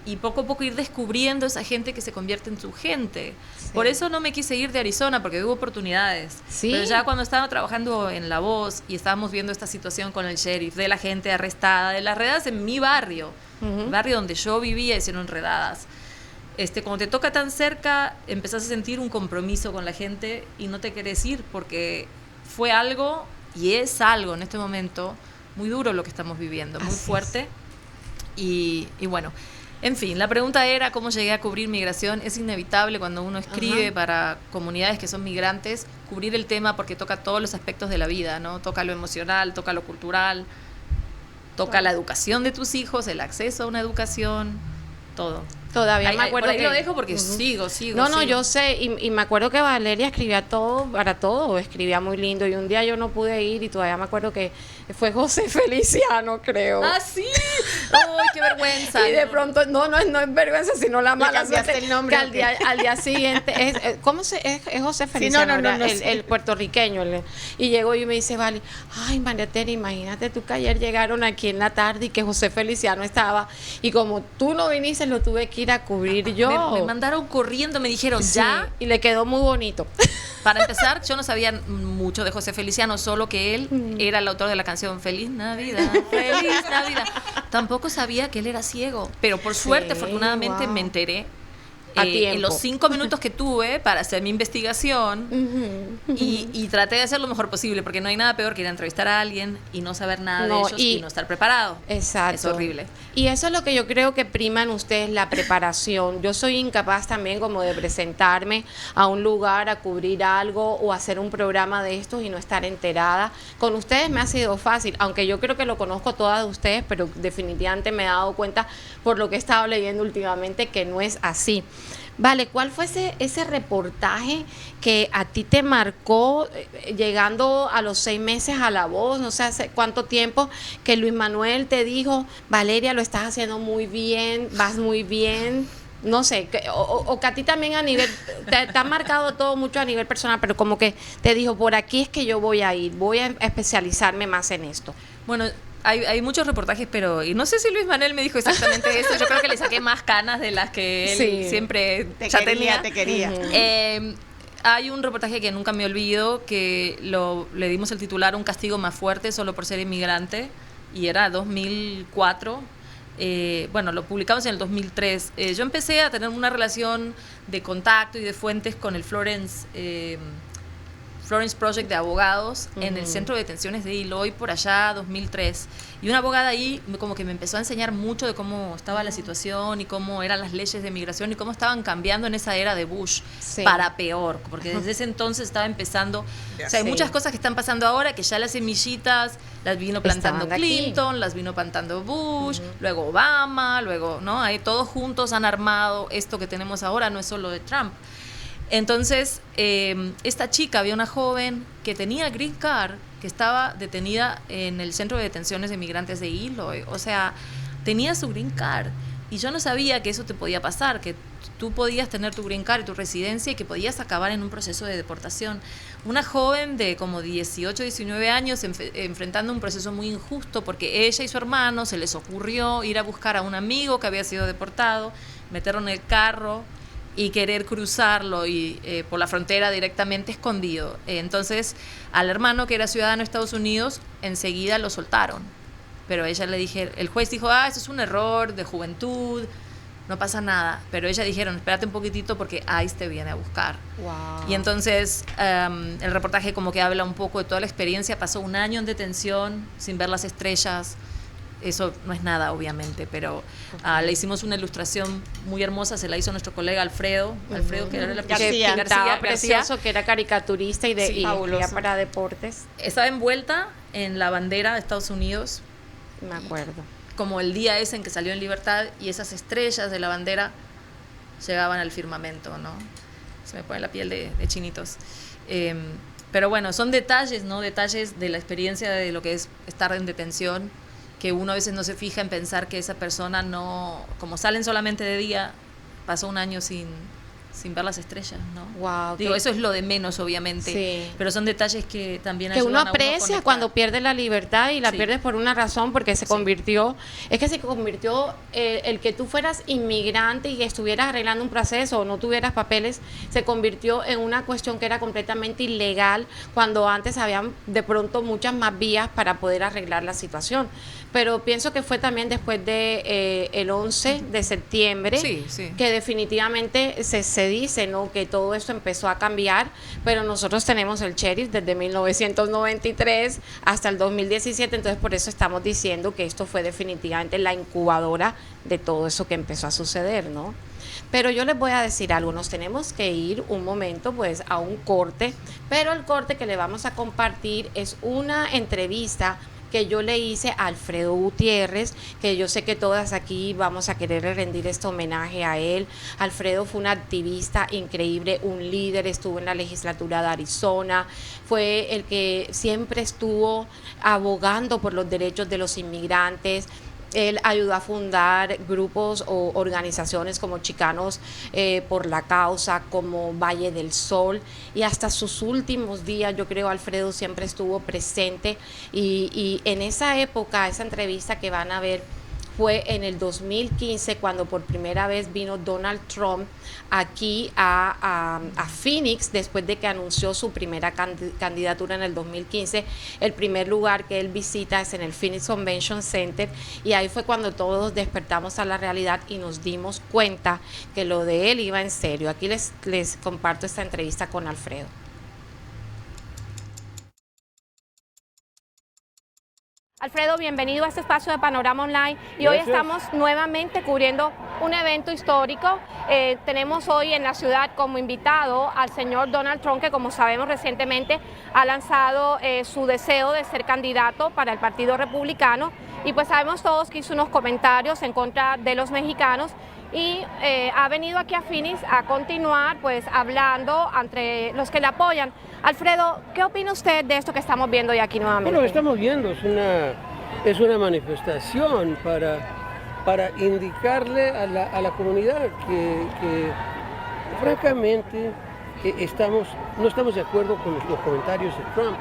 Y poco a poco ir descubriendo esa gente que se convierte en su gente. Sí. Por eso no me quise ir de Arizona, porque hubo oportunidades. Sí. Pero ya cuando estaba trabajando en La Voz y estábamos viendo esta situación con el sheriff, de la gente arrestada, de las redadas en mi barrio, el barrio donde yo vivía, hicieron redadas. Cuando te toca tan cerca, empezás a sentir un compromiso con la gente y no te querés ir, porque fue algo, y es algo en este momento, muy duro lo que estamos viviendo, muy fuerte. Y bueno, en fin, la pregunta era cómo llegué a cubrir migración. Es inevitable cuando uno escribe para comunidades que son migrantes, cubrir el tema porque toca todos los aspectos de la vida, ¿no? Toca lo emocional, toca lo cultural, toca la educación de tus hijos, el acceso a una educación, todo. Todavía me acuerdo por ahí que lo dejo porque Ujú. sigo. No, yo sé, y me acuerdo que Valeria escribía todo, para todo, escribía muy lindo, y un día yo no pude ir, y todavía me acuerdo que fue José Feliciano, creo. ¡Ah, sí! ¡Ay, qué vergüenza! Y de pronto, no es vergüenza, sino la mala cambiaste suerte, el nombre, que ¿o qué? al día siguiente, es José Sí, Feliciano, no, ¿verdad? sí. El puertorriqueño, y llegó y me dice, vale, ay, María Tere, imagínate tú que ayer llegaron aquí en la tarde y que José Feliciano estaba, y como tú no viniste, lo tuve que ir a cubrir yo. Me mandaron corriendo, me dijeron, Sí, ya. y le quedó muy bonito. Para empezar, yo no sabía mucho de José Feliciano, solo que él era el autor de la canción Feliz Navidad, Feliz Navidad. Tampoco sabía que él era ciego, pero por suerte, Sí, afortunadamente, wow. me enteré A en tiempo. los 5 minutos que tuve para hacer mi investigación y traté de hacer lo mejor posible, porque no hay nada peor que ir a entrevistar a alguien y no saber nada de No, ellos y no estar preparado. Exacto. Es horrible. Y eso es lo que yo creo que prima en ustedes, la preparación. Yo soy incapaz también como de presentarme a un lugar a cubrir algo o hacer un programa de estos y no estar enterada. Con ustedes me ha sido fácil, aunque yo creo que lo conozco todas de ustedes, pero definitivamente me he dado cuenta por lo que he estado leyendo últimamente que no es así. Vale, ¿cuál fue ese reportaje que a ti te marcó llegando a los 6 meses a La Voz? No sé hace cuánto tiempo que Luis Manuel te dijo, Valeria, lo estás haciendo muy bien, vas muy bien. No sé, o que a ti también a nivel, te ha marcado todo mucho a nivel personal, pero como que te dijo, por aquí es que yo voy a ir, voy a especializarme más en esto. Bueno, hay muchos reportajes, pero y no sé si Luis Manuel me dijo exactamente eso. Yo creo que le saqué más canas de las que él Sí. siempre Te ya quería, tenía. te quería. Ujú. Hay un reportaje que nunca me olvido, que le dimos el titular Un castigo más fuerte solo por ser inmigrante, y era 2004. Bueno, lo publicamos en el 2003. Yo empecé a tener una relación de contacto y de fuentes con el Florence Project de abogados en el centro de detenciones de Eloy por allá 2003, y una abogada ahí como que me empezó a enseñar mucho de cómo estaba la situación y cómo eran las leyes de migración y cómo estaban cambiando en esa era de Bush Sí. para peor, porque desde ese entonces estaba empezando, o sea, hay Sí. muchas cosas que están pasando ahora que ya las semillitas las vino plantando Estaban aquí. Clinton, las vino plantando Bush, luego Obama, luego, ¿no? Ahí todos juntos han armado esto que tenemos ahora, no es solo de Trump. Entonces, esta chica, había una joven que tenía green card, que estaba detenida en el centro de detenciones de migrantes de Eloy. O sea, tenía su green card. Y yo no sabía que eso te podía pasar, que tú podías tener tu green card y tu residencia y que podías acabar en un proceso de deportación. Una joven de como 18, 19 años enfrentando un proceso muy injusto porque ella y su hermano se les ocurrió ir a buscar a un amigo que había sido deportado, meterlo en el carro y querer cruzarlo por la frontera directamente escondido. Entonces, al hermano, que era ciudadano de Estados Unidos, enseguida lo soltaron. Pero ella le dije, el juez dijo, eso es un error de juventud, no pasa nada. Pero ella dijeron, espérate un poquitito porque ICE te viene a buscar. Wow. Y entonces el reportaje como que habla un poco de toda la experiencia. Pasó 1 año en detención sin ver las estrellas. Eso no es nada, obviamente, pero le hicimos una ilustración muy hermosa, se la hizo nuestro colega Alfredo, que era el García. que estaba precioso, que era caricaturista y Sí, y fabuloso. escribía para deportes. Estaba envuelta en la bandera de Estados Unidos, Me acuerdo. como el día ese en que salió en libertad, y esas estrellas de la bandera llegaban al firmamento, ¿no? Se me pone la piel de chinitos. Pero bueno, son detalles, ¿no? Detalles de la experiencia de lo que es estar en detención, que uno a veces no se fija en pensar que esa persona no, como salen solamente de día, pasó 1 año sin ver las estrellas, ¿no? Wow, Digo, eso es lo de menos, obviamente, Sí. pero son detalles que también que ayudan uno a aprecia conectar. cuando pierde la libertad y la Sí. pierdes por una razón, porque se convirtió, el que tú fueras inmigrante y estuvieras arreglando un proceso o no tuvieras papeles, se convirtió en una cuestión que era completamente ilegal, cuando antes habían de pronto muchas más vías para poder arreglar la situación. Pero pienso que fue también después de el 11 de septiembre, Sí, sí. que definitivamente se dice, ¿no?, que todo esto empezó a cambiar, pero nosotros tenemos el sheriff desde 1993 hasta el 2017, entonces por eso estamos diciendo que esto fue definitivamente la incubadora de todo eso que empezó a suceder, ¿no? Pero yo les voy a decir algo, nos tenemos que ir un momento pues a un corte, pero el corte que le vamos a compartir es una entrevista que yo le hice a Alfredo Gutiérrez, que yo sé que todas aquí vamos a querer rendir este homenaje a él. Alfredo fue un activista increíble, un líder, estuvo en la legislatura de Arizona, fue el que siempre estuvo abogando por los derechos de los inmigrantes. Él ayudó a fundar grupos o organizaciones como Chicanos por la Causa, como Valle del Sol, y hasta sus últimos días, yo creo, Alfredo siempre estuvo presente, y en esa época, esa entrevista que van a ver, fue en el 2015 cuando por primera vez vino Donald Trump aquí a Phoenix, después de que anunció su primera candidatura en el 2015. El primer lugar que él visita es en el Phoenix Convention Center, y ahí fue cuando todos despertamos a la realidad y nos dimos cuenta que lo de él iba en serio. Aquí les comparto esta entrevista con Alfredo. Alfredo, bienvenido a este espacio de Panorama Online, y Gracias. Hoy estamos nuevamente cubriendo un evento histórico. Tenemos hoy en la ciudad como invitado al señor Donald Trump, que como sabemos recientemente ha lanzado su deseo de ser candidato para el Partido Republicano, y pues sabemos todos que hizo unos comentarios en contra de los mexicanos, y ha venido aquí a Phoenix a continuar pues hablando entre los que le apoyan. Alfredo, ¿qué opina usted de esto que estamos viendo hoy aquí nuevamente? Bueno, lo que estamos viendo es una manifestación para indicarle a la comunidad que francamente no estamos de acuerdo con los comentarios de Trump,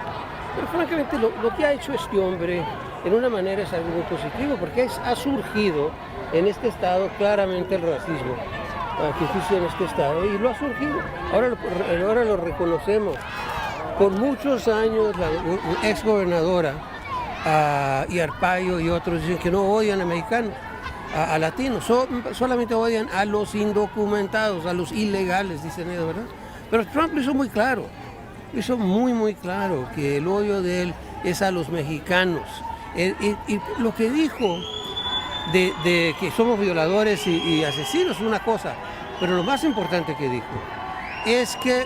pero francamente lo que ha hecho este hombre en una manera es algo muy positivo, porque ha surgido en este estado claramente el racismo que existe en este estado, y lo ha surgido, ahora lo reconocemos. Por muchos años la ex gobernadora y Arpaio y otros dicen que no odian a mexicanos, a latinos, solamente odian a los indocumentados, a los ilegales, dicen ellos, ¿verdad? Pero Trump lo hizo muy claro, muy claro que el odio de él es a los mexicanos. Y lo que dijo de que somos violadores y asesinos es una cosa, pero lo más importante que dijo es que,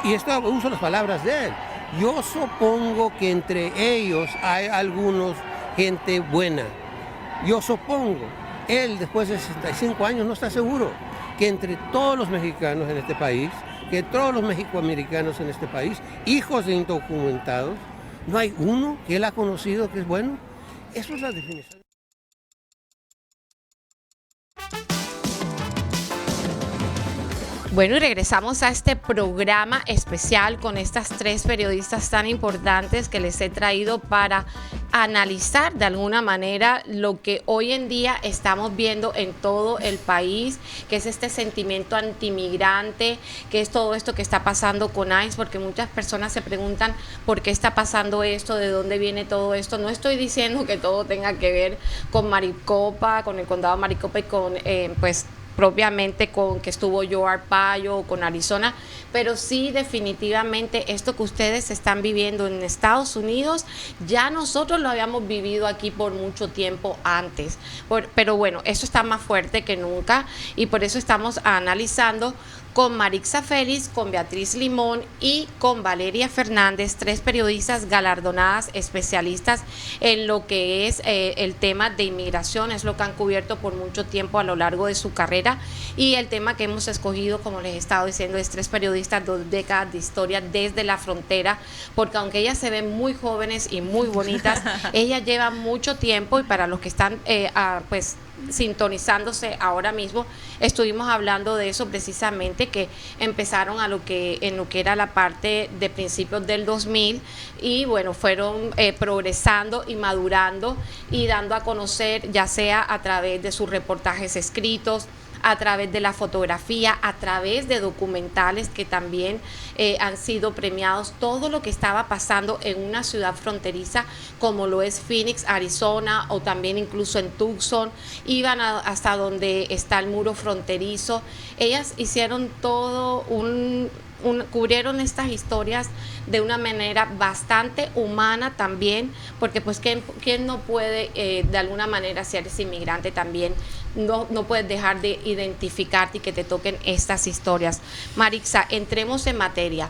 y esto uso las palabras de él, yo supongo que entre ellos hay algunos gente buena. Yo supongo, él después de 65 años no está seguro que entre todos los mexicanos en este país, que todos los mexicoamericanos en este país, hijos de indocumentados, no hay uno que él ha conocido que es bueno. Eso es la definición. Bueno, y regresamos a este programa especial con estas tres periodistas tan importantes que les he traído para analizar de alguna manera lo que hoy en día estamos viendo en todo el país, que es este sentimiento antimigrante, que es todo esto que está pasando con ICE, porque muchas personas se preguntan por qué está pasando esto, de dónde viene todo esto. No estoy diciendo que todo tenga que ver con Maricopa, con el condado de Maricopa y con pues propiamente con que estuvo Joe Arpaio, con Arizona, pero sí definitivamente esto que ustedes están viviendo en Estados Unidos, ya nosotros lo habíamos vivido aquí por mucho tiempo antes, pero bueno, eso está más fuerte que nunca, y por eso estamos analizando con Marixa Félix, con Beatriz Limón y con Valeria Fernández, tres periodistas galardonadas, especialistas en lo que es el tema de inmigración, es lo que han cubierto por mucho tiempo a lo largo de su carrera, y el tema que hemos escogido, como les he estado diciendo, es tres periodistas, 2 décadas de historia desde la frontera, porque aunque ellas se ven muy jóvenes y muy bonitas, ellas llevan mucho tiempo, y para los que están pues sintonizándose ahora mismo, estuvimos hablando de eso precisamente, que empezaron en lo que era la parte de principios del 2000, y bueno, fueron progresando y madurando y dando a conocer, ya sea a través de sus reportajes escritos, a través de la fotografía, a través de documentales que también han sido premiados, todo lo que estaba pasando en una ciudad fronteriza como lo es Phoenix, Arizona, o también incluso en Tucson, iban hasta donde está el muro fronterizo. Ellas hicieron todo cubrieron estas historias de una manera bastante humana también, porque pues ¿quién no puede de alguna manera, si eres inmigrante también, no puedes dejar de identificarte y que te toquen estas historias? Marixa, entremos en materia.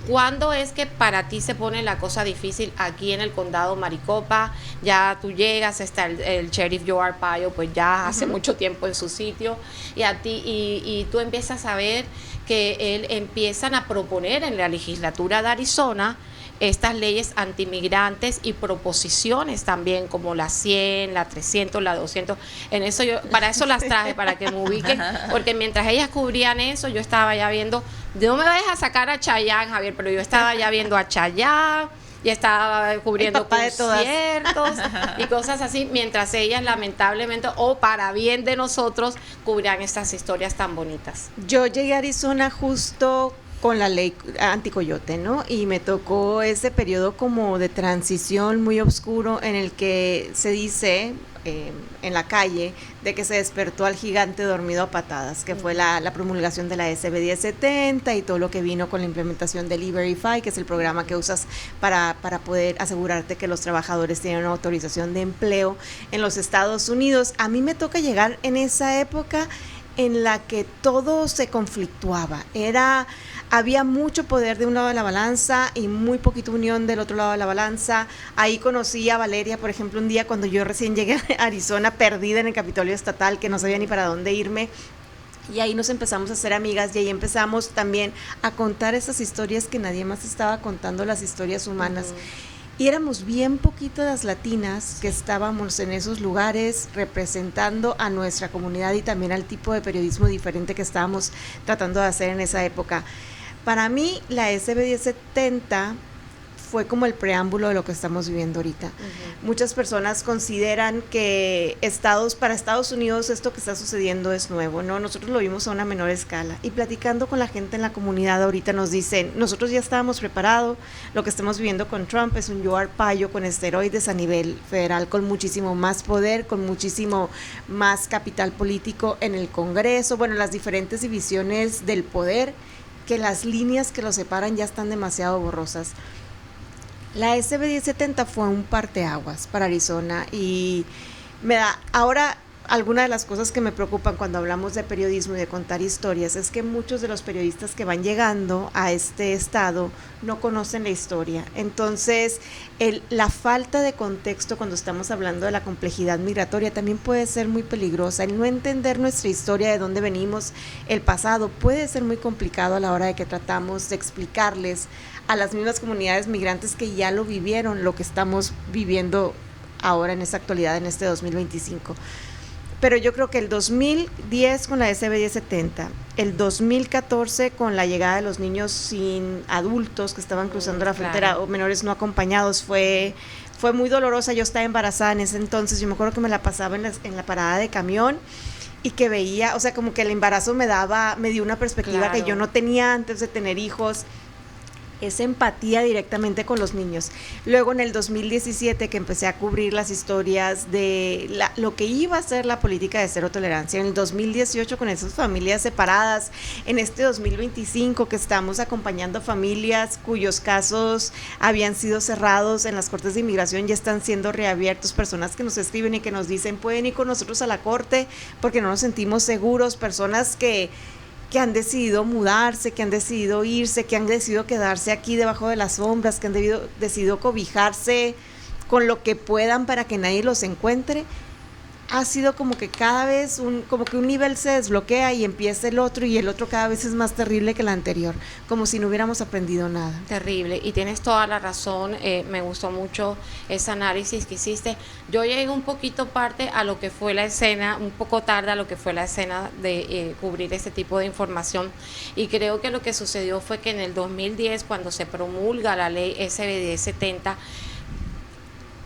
¿Cuándo es que para ti se pone la cosa difícil aquí en el condado Maricopa? Ya tú llegas, está el sheriff Joe Arpaio, pues ya hace mucho tiempo en su sitio, y tú empiezas a ver que él empiezan a proponer en la legislatura de Arizona estas leyes antimigrantes y proposiciones también, como la 100, la 300, la 200. Para eso las traje, para que me ubiquen, porque mientras ellas cubrían eso, yo estaba ya viendo, no me vayas a sacar a Chayanne, Javier, pero yo estaba ya viendo a Chayanne, y estaba cubriendo conciertos y cosas así, mientras ellas lamentablemente, o para bien de nosotros, cubrían estas historias tan bonitas. Yo llegué a Arizona justo con la ley anticoyote, ¿no? Y me tocó ese periodo como de transición muy oscuro en el que se dice en la calle de que se despertó al gigante dormido a patadas, que fue la promulgación de la SB 1070 y todo lo que vino con la implementación del E-Verify, que es el programa que usas para poder asegurarte que los trabajadores tienen una autorización de empleo en los Estados Unidos. A mí me toca llegar en esa época en la que todo se conflictuaba. Había mucho poder de un lado de la balanza y muy poquita unión del otro lado de la balanza. Ahí conocí a Valeria, por ejemplo, un día cuando yo recién llegué a Arizona, perdida en el Capitolio Estatal, que no sabía ni para dónde irme. Y ahí nos empezamos a hacer amigas y ahí empezamos también a contar esas historias que nadie más estaba contando, las historias humanas. Y éramos bien poquitas las latinas que estábamos en esos lugares representando a nuestra comunidad y también al tipo de periodismo diferente que estábamos tratando de hacer en esa época. Para mí, la SB 1070 fue como el preámbulo de lo que estamos viviendo ahorita. Muchas personas consideran que para Estados Unidos esto que está sucediendo es nuevo, ¿no? Nosotros lo vimos a una menor escala. Y platicando con la gente en la comunidad ahorita nos dicen, nosotros ya estábamos preparados, lo que estamos viviendo con Trump es un Joe Arpaio con esteroides a nivel federal, con muchísimo más poder, con muchísimo más capital político en el Congreso, bueno, las diferentes divisiones del poder, que las líneas que los separan ya están demasiado borrosas. La SB 1070 fue un parteaguas para Arizona y ahora alguna de las cosas que me preocupan cuando hablamos de periodismo y de contar historias es que muchos de los periodistas que van llegando a este estado no conocen la historia. Entonces, la falta de contexto cuando estamos hablando de la complejidad migratoria también puede ser muy peligrosa. El no entender nuestra historia, de dónde venimos, el pasado, puede ser muy complicado a la hora de que tratamos de explicarles a las mismas comunidades migrantes que ya lo vivieron, lo que estamos viviendo ahora en esta actualidad, en este 2025. Pero yo creo que el 2010 con la SB 1070, el 2014 con la llegada de los niños sin adultos que estaban cruzando la frontera o menores no acompañados fue muy dolorosa. Yo estaba embarazada en ese entonces, yo me acuerdo que me la pasaba en la parada de camión y que veía, o sea, como que el embarazo me dio una perspectiva que yo no tenía antes de tener hijos. Esa empatía directamente con los niños. Luego en el 2017 que empecé a cubrir las historias de lo que iba a ser la política de cero tolerancia, en el 2018 con esas familias separadas, en este 2025 que estamos acompañando familias cuyos casos habían sido cerrados en las cortes de inmigración, ya están siendo reabiertos, personas que nos escriben y que nos dicen pueden ir con nosotros a la corte porque no nos sentimos seguros, personas que han decidido mudarse, que han decidido irse, que han decidido quedarse aquí debajo de las sombras, que han decidido cobijarse con lo que puedan para que nadie los encuentre. Ha sido como que cada vez como que un nivel se desbloquea y empieza el otro y el otro cada vez es más terrible que el anterior, como si no hubiéramos aprendido nada. Terrible, y tienes toda la razón, me gustó mucho ese análisis que hiciste. Yo llegué un poquito parte a lo que fue la escena, un poco tarde a lo que fue la escena de cubrir este tipo de información, y creo que lo que sucedió fue que en el 2010, cuando se promulga la ley SB 1070,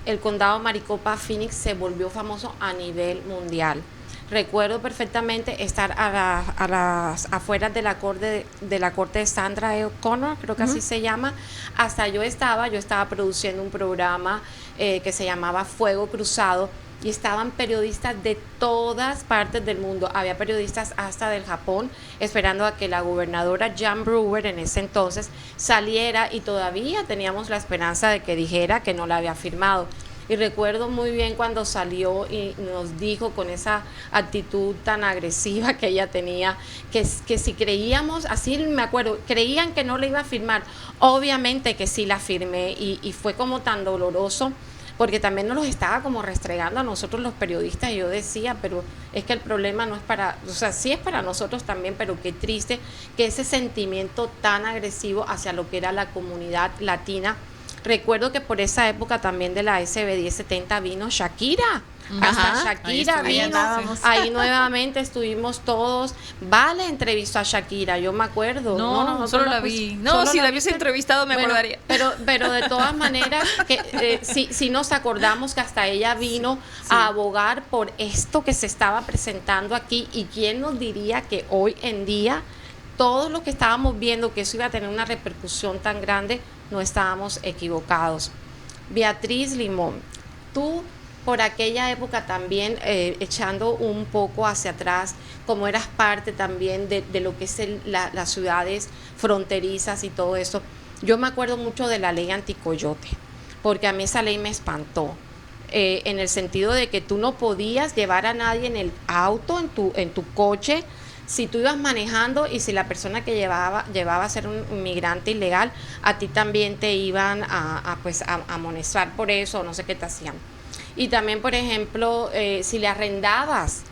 el condado Maricopa, Phoenix, se volvió famoso a nivel mundial. Recuerdo perfectamente estar a las afueras de la corte de Sandra O'Connor, creo que así se llama. Hasta yo estaba produciendo un programa que se llamaba Fuego Cruzado, y estaban periodistas de todas partes del mundo. Había periodistas hasta del Japón, esperando a que la gobernadora Jan Brewer en ese entonces saliera, y todavía teníamos la esperanza de que dijera que no la había firmado. Y recuerdo muy bien cuando salió y nos dijo con esa actitud tan agresiva que ella tenía, que si creíamos, así me acuerdo, creían que no le iba a firmar. Obviamente que sí la firmé y fue como tan doloroso, porque también nos los estaba como restregando a nosotros los periodistas, y yo decía, pero es que el problema no es para, o sea, sí es para nosotros también, pero qué triste que ese sentimiento tan agresivo hacia lo que era la comunidad latina. Recuerdo que por esa época también de la SB 1070 vino Shakira. Hasta Shakira vino, ahí nuevamente estuvimos todos. Vale, entrevistó a Shakira, yo me acuerdo. No, solo la vi. No, si la hubiese entrevistado me acordaría. Pero de todas maneras, que sí nos acordamos que hasta ella vino a abogar por esto que se estaba presentando aquí, y quién nos diría que hoy en día todos los que estábamos viendo que eso iba a tener una repercusión tan grande, no estábamos equivocados. Beatriz Limón, tú por aquella época también, echando un poco hacia atrás, como eras parte también de lo que es las ciudades fronterizas y todo eso, yo me acuerdo mucho de la ley anticoyote, porque a mí esa ley me espantó, en el sentido de que tú no podías llevar a nadie en el auto, en tu coche, si tú ibas manejando, y si la persona que llevaba a ser un inmigrante ilegal, a ti también te iban a amonestar por eso, o no sé qué te hacían. Y también, por ejemplo, si le arrendabas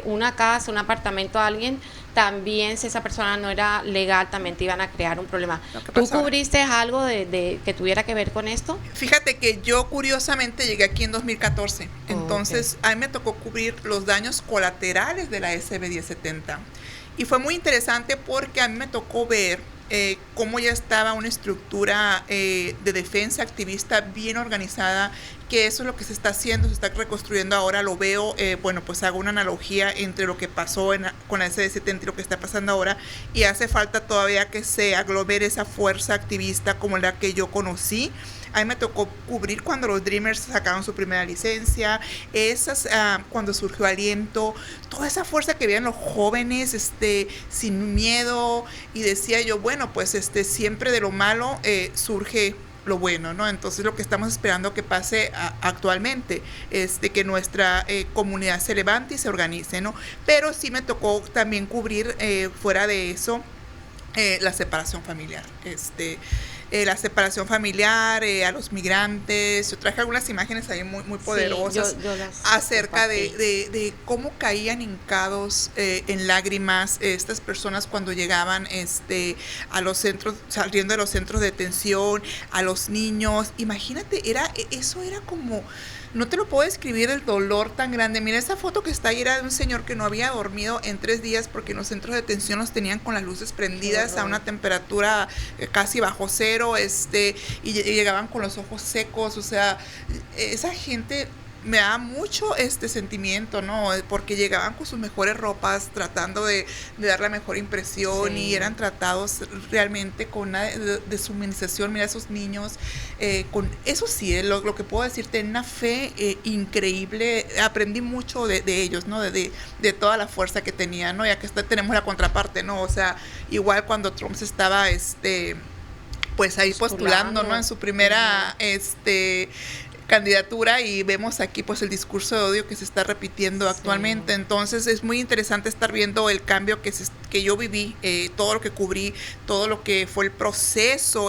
una casa, un apartamento a alguien, también si esa persona no era legal, también te iban a crear un problema. ¿Tú cubriste algo de que tuviera que ver con esto? Fíjate que yo curiosamente llegué aquí en 2014, entonces a mí me tocó cubrir los daños colaterales de la SB 1070. Y fue muy interesante porque a mí me tocó ver cómo ya estaba una estructura de defensa activista bien organizada, que eso es lo que se está haciendo, se está reconstruyendo ahora, lo veo, pues hago una analogía entre lo que pasó con la SB70 y lo que está pasando ahora, y hace falta todavía que se aglomere esa fuerza activista como la que yo conocí. A mí me tocó cubrir cuando los Dreamers sacaron su primera licencia, cuando surgió Aliento, toda esa fuerza que veían los jóvenes sin miedo, y decía yo, bueno, pues siempre de lo malo surge lo bueno, ¿no? Entonces lo que estamos esperando que pase actualmente es que nuestra comunidad se levante y se organice, ¿no? Pero sí me tocó también cubrir fuera de eso la separación familiar, la separación familiar, a los migrantes. Yo traje algunas imágenes ahí muy poderosas, yo acerca de cómo caían hincados en lágrimas estas personas cuando llegaban a los centros, saliendo de los centros de detención, a los niños. Imagínate, eso era como, no te lo puedo describir el dolor tan grande. Mira, esa foto que está ahí era de un señor que no había dormido en 3 días porque en los centros de detención los tenían con las luces prendidas a una temperatura casi bajo cero, y llegaban con los ojos secos. O sea, esa gente me da mucho sentimiento, ¿no? Porque llegaban con sus mejores ropas, tratando de dar la mejor impresión, y eran tratados realmente con una deshumanización. Mira, esos niños, con eso sí, lo que puedo decirte, una fe increíble. Aprendí mucho de ellos, ¿no? De toda la fuerza que tenían, ¿no? Ya que tenemos la contraparte, ¿no? O sea, igual cuando Trump se estaba, pues ahí postulando, ¿no? En su primera, candidatura, y vemos aquí pues el discurso de odio que se está repitiendo actualmente. Entonces es muy interesante estar viendo el cambio que yo viví, todo lo que cubrí, todo lo que fue el proceso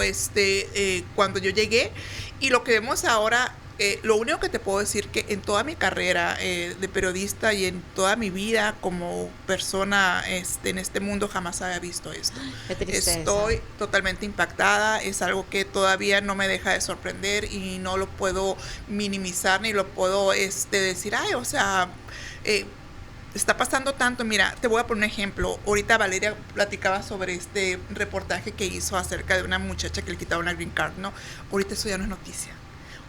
cuando yo llegué, y lo que vemos ahora. Lo único que te puedo decir que en toda mi carrera de periodista y en toda mi vida como persona en este mundo jamás había visto esto. Estoy totalmente impactada, es algo que todavía no me deja de sorprender y no lo puedo minimizar ni lo puedo decir, o sea, está pasando tanto. Mira, te voy a poner un ejemplo. Ahorita Valeria platicaba sobre este reportaje que hizo acerca de una muchacha que le quitaron una green card, ¿no? Ahorita eso ya no es noticia.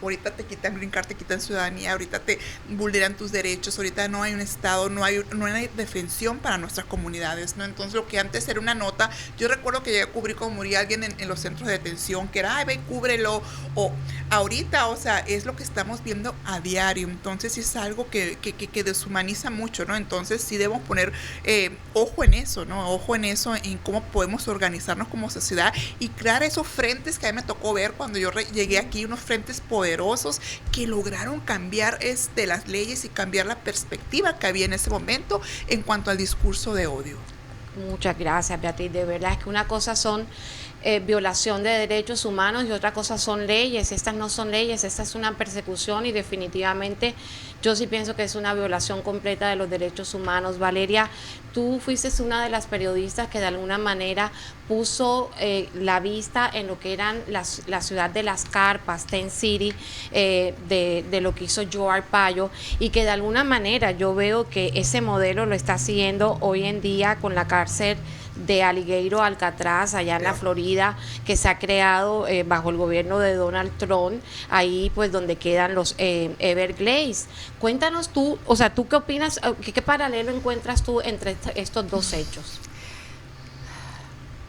Ahorita te quitan green card, te quitan ciudadanía, ahorita te vulneran tus derechos, ahorita no hay un Estado, no hay defensión para nuestras comunidades, ¿no? Entonces lo que antes era una nota, yo recuerdo que llegué a cubrir como moría alguien en los centros de detención, que era, ve, cúbrelo, o ahorita, o sea, es lo que estamos viendo a diario. Entonces es algo que deshumaniza mucho, ¿no? Entonces sí debemos poner ojo en eso, ¿no? Ojo en eso, en cómo podemos organizarnos como sociedad y crear esos frentes que a mí me tocó ver cuando yo llegué aquí, unos frentes poderosos, poderosos que lograron cambiar las leyes y cambiar la perspectiva que había en ese momento en cuanto al discurso de odio. Muchas gracias, Beatriz. De verdad es que una cosa son violación de derechos humanos y otra cosa son leyes. Estas no son leyes, esta es una persecución y definitivamente yo sí pienso que es una violación completa de los derechos humanos. Valeria, tú fuiste una de las periodistas que de alguna manera puso la vista en lo que eran la ciudad de las carpas, Tent City, de lo que hizo Joe Arpaio, y que de alguna manera yo veo que ese modelo lo está siguiendo hoy en día con la cárcel de Alligator Alcatraz allá en la Florida, que se ha creado bajo el gobierno de Donald Trump, ahí pues donde quedan los Everglades. Cuéntanos tú, o sea, ¿tú qué opinas, qué paralelo encuentras tú entre estos dos hechos?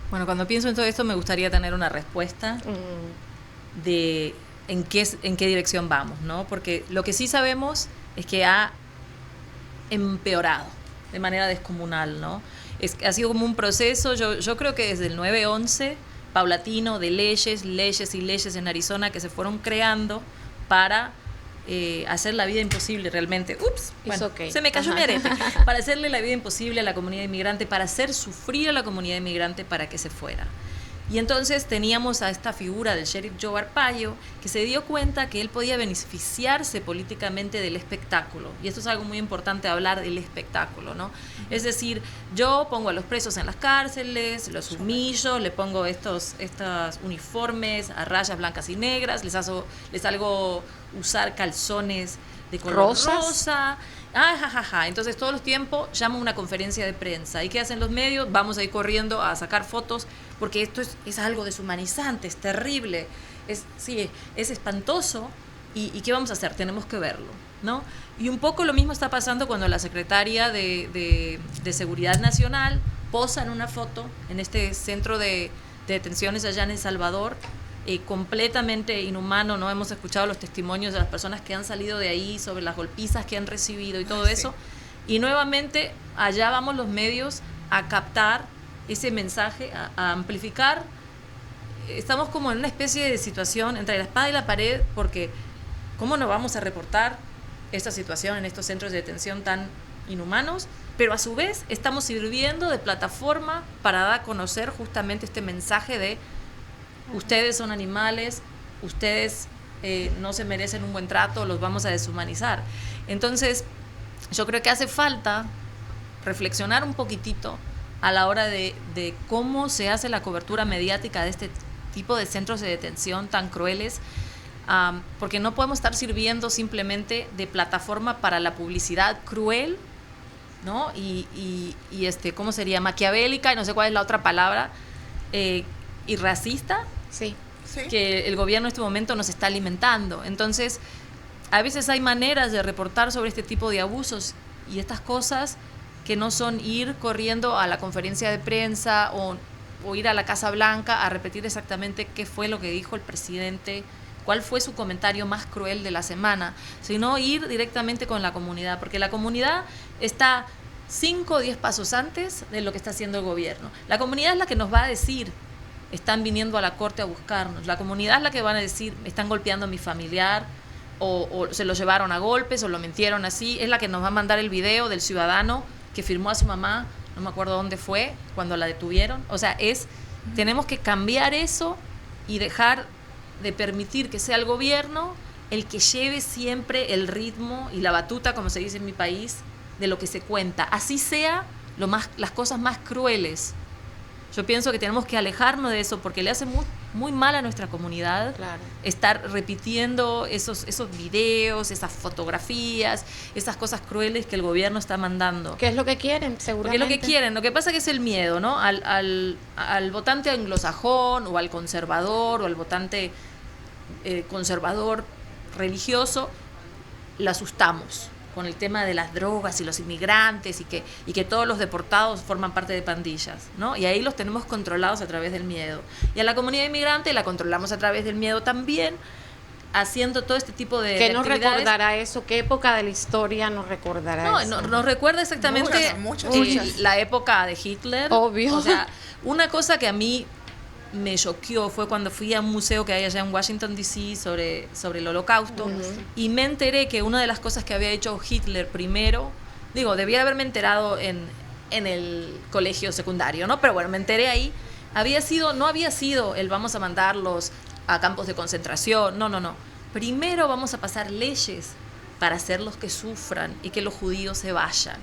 Bueno, cuando pienso en todo esto me gustaría tener una respuesta de en qué dirección vamos, ¿no? Porque lo que sí sabemos es que ha empeorado de manera descomunal, ¿no? Ha sido como un proceso, yo creo que desde el 9/11, paulatino, de leyes en Arizona que se fueron creando para hacer la vida imposible realmente. Bueno, okay. Se me cayó mi arete. Para hacerle la vida imposible a la comunidad inmigrante, para hacer sufrir a la comunidad inmigrante para que se fuera. Y entonces teníamos a esta figura del sheriff Joe Arpaio que se dio cuenta que él podía beneficiarse políticamente del espectáculo. Y esto es algo muy importante, hablar del espectáculo, ¿no? Es decir, yo pongo a los presos en las cárceles, los humillo, le pongo estos uniformes a rayas blancas y negras, les hago usar calzones de color rosa. Entonces todos los tiempos llamo a una conferencia de prensa. ¿Y qué hacen los medios? Vamos a ir corriendo a sacar fotos, porque esto es algo deshumanizante, es terrible, es espantoso. ¿Y qué vamos a hacer? Tenemos que verlo, ¿no? Y un poco lo mismo está pasando cuando la secretaria de Seguridad Nacional posa en una foto en este centro de detenciones allá en El Salvador, completamente inhumano, ¿no? Hemos escuchado los testimonios de las personas que han salido de ahí sobre las golpizas que han recibido y todo eso. Y nuevamente allá vamos los medios a captar ese mensaje, a amplificar. Estamos como en una especie de situación entre la espada y la pared, porque ¿cómo no vamos a reportar esta situación en estos centros de detención tan inhumanos? Pero a su vez estamos sirviendo de plataforma para dar a conocer justamente este mensaje de ustedes son animales, ustedes no se merecen un buen trato, los vamos a deshumanizar. Entonces, yo creo que hace falta reflexionar un poquitito a la hora de cómo se hace la cobertura mediática de este tipo de centros de detención tan crueles, porque no podemos estar sirviendo simplemente de plataforma para la publicidad cruel, ¿no? Y ¿cómo sería? Maquiavélica, y no sé cuál es la otra palabra, y racista, sí, que el gobierno en este momento nos está alimentando. Entonces, a veces hay maneras de reportar sobre este tipo de abusos y estas cosas que no son ir corriendo a la conferencia de prensa o ir a la Casa Blanca a repetir exactamente qué fue lo que dijo el presidente, cuál fue su comentario más cruel de la semana, sino ir directamente con la comunidad, porque la comunidad está 5 o 10 pasos antes de lo que está haciendo el gobierno. La comunidad es la que nos va a decir, están viniendo a la corte a buscarnos. La comunidad es la que van a decir, están golpeando a mi familiar, o se lo llevaron a golpes, o lo mintieron así. Es la que nos va a mandar el video del ciudadano que firmó a su mamá, no me acuerdo dónde fue, cuando la detuvieron. O sea, tenemos que cambiar eso y dejar de permitir que sea el gobierno el que lleve siempre el ritmo y la batuta, como se dice en mi país, de lo que se cuenta. Así sea las cosas más crueles. Yo pienso que tenemos que alejarnos de eso, porque le hace muy mal a nuestra comunidad, claro, estar repitiendo esos videos, esas fotografías, esas cosas crueles que el gobierno está mandando. ¿Qué es lo que quieren, seguramente? Porque es lo que quieren. Lo que pasa que es el miedo, ¿no? Al votante anglosajón, o al conservador, o al votante conservador religioso, lo asustamos con el tema de las drogas y los inmigrantes y que todos los deportados forman parte de pandillas, ¿no? Y ahí los tenemos controlados a través del miedo. Y a la comunidad inmigrante la controlamos a través del miedo también, haciendo todo este tipo de ¿Qué nos recordará eso? ¿Qué época de la historia nos recordará eso? Nos recuerda exactamente muchas. La época de Hitler. Obvio. O sea, una cosa que a mí me choqueó fue cuando fui a un museo que hay allá en Washington, D.C. sobre el Holocausto, y me enteré que una de las cosas que había hecho Hitler primero, debía haberme enterado en el colegio secundario, ¿no? Pero bueno, me enteré ahí, no había sido el vamos a mandarlos a campos de concentración, no. Primero vamos a pasar leyes para hacerlos que sufran y que los judíos se vayan.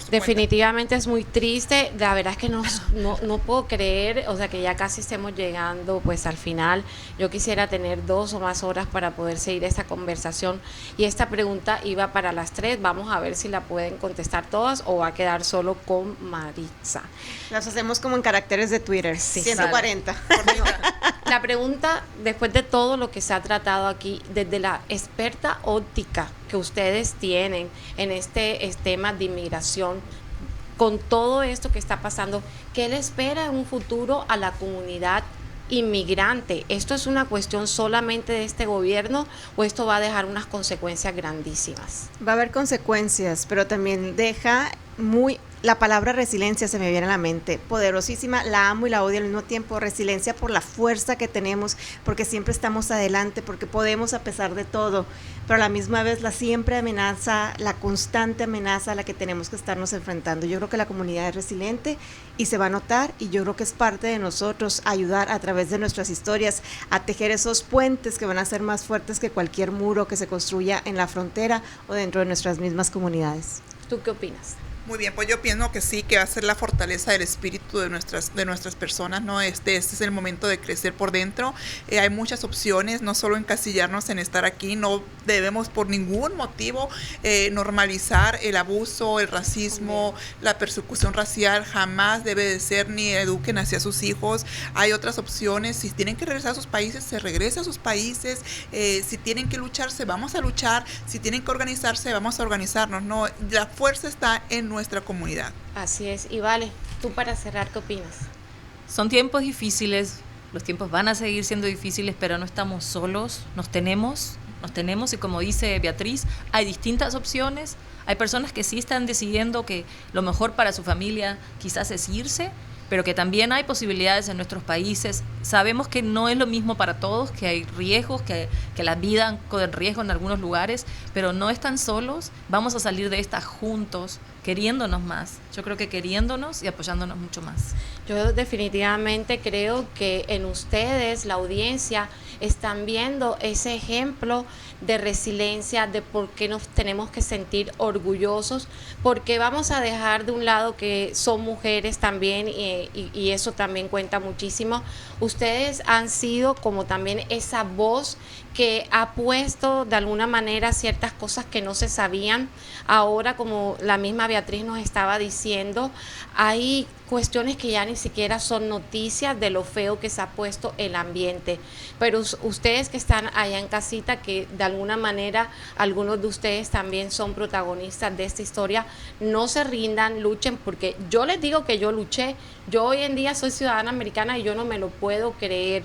Definitivamente es muy triste, la verdad es que no puedo creer, o sea, que ya casi estemos llegando pues al final. Yo quisiera tener 2 o más horas para poder seguir esta conversación, y esta pregunta iba para las 3, vamos a ver si la pueden contestar todas o va a quedar solo con Maritza. Las hacemos como en caracteres de Twitter, sí, 140. La pregunta, después de todo lo que se ha tratado aquí, desde la experta óptica que ustedes tienen en este tema de inmigración, con todo esto que está pasando, ¿qué le espera en un futuro a la comunidad inmigrante? ¿Esto es una cuestión solamente de este gobierno o esto va a dejar unas consecuencias grandísimas? Va a haber consecuencias, pero también deja la palabra resiliencia se me viene a la mente, poderosísima, la amo y la odio al mismo tiempo. Resiliencia por la fuerza que tenemos, porque siempre estamos adelante, porque podemos a pesar de todo, pero a la misma vez la siempre amenaza, la constante amenaza a la que tenemos que estarnos enfrentando. Yo creo que la comunidad es resiliente y se va a notar, y yo creo que es parte de nosotros ayudar a través de nuestras historias a tejer esos puentes que van a ser más fuertes que cualquier muro que se construya en la frontera o dentro de nuestras mismas comunidades. ¿Tú qué opinas? Muy bien, pues yo pienso que sí, que va a ser la fortaleza del espíritu de nuestras personas, ¿no? Este es el momento de crecer por dentro. Hay muchas opciones, no solo encasillarnos en estar aquí. No debemos por ningún motivo normalizar el abuso, el racismo, la persecución racial. Jamás debe de ser, ni eduquen hacia sus hijos. Hay otras opciones. Si tienen que regresar a sus países, se regresa a sus países. Si tienen que lucharse, vamos a luchar. Si tienen que organizarse, vamos a organizarnos, ¿no? La fuerza está en nuestra comunidad. Así es. Y Vale, tú para cerrar, ¿qué opinas? Son tiempos difíciles, los tiempos van a seguir siendo difíciles, pero no estamos solos, nos tenemos, y como dice Beatriz, hay distintas opciones. Hay personas que sí están decidiendo que lo mejor para su familia quizás es irse, pero que también hay posibilidades en nuestros países. Sabemos que no es lo mismo para todos, que hay riesgos, que la vida corre riesgo en algunos lugares, pero no están solos. Vamos a salir de esta juntos, queriéndonos más. Yo creo que queriéndonos y apoyándonos mucho más. Yo definitivamente creo que en ustedes, la audiencia, están viendo ese ejemplo de resiliencia, de por qué nos tenemos que sentir orgullosos, porque vamos a dejar de un lado que son mujeres también, y eso también cuenta muchísimo. Ustedes han sido como también esa voz que ha puesto de alguna manera ciertas cosas que no se sabían. Ahora, como la misma Beatriz nos estaba diciendo, hay cuestiones que ya ni siquiera son noticias de lo feo que se ha puesto el ambiente. Pero ustedes que están allá en casita, que de alguna manera algunos de ustedes también son protagonistas de esta historia, no se rindan, luchen, porque yo les digo que yo luché. Yo hoy en día soy ciudadana americana y yo no me lo puedo creer.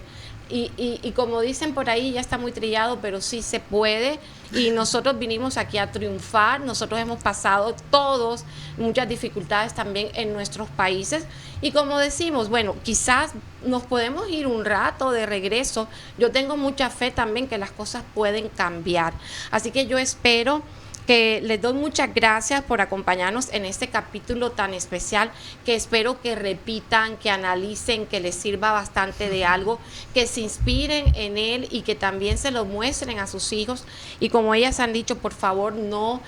Y como dicen por ahí, ya está muy trillado, pero sí se puede, y nosotros vinimos aquí a triunfar. Nosotros hemos pasado todos muchas dificultades también en nuestros países, y como decimos, bueno, quizás nos podemos ir un rato de regreso. Yo tengo mucha fe también que las cosas pueden cambiar, así que yo espero que les doy muchas gracias por acompañarnos en este capítulo tan especial, que espero que repitan, que analicen, que les sirva bastante de algo, que se inspiren en él y que también se lo muestren a sus hijos. Y como ellas han dicho, por favor, no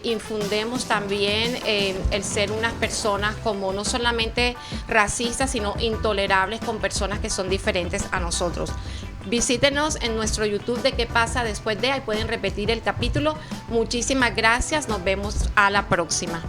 infundemos también el ser unas personas como no solamente racistas, sino intolerables con personas que son diferentes a nosotros. Visítenos en nuestro YouTube de ¿Qué pasa después de? Ahí pueden repetir el capítulo. Muchísimas gracias, nos vemos a la próxima.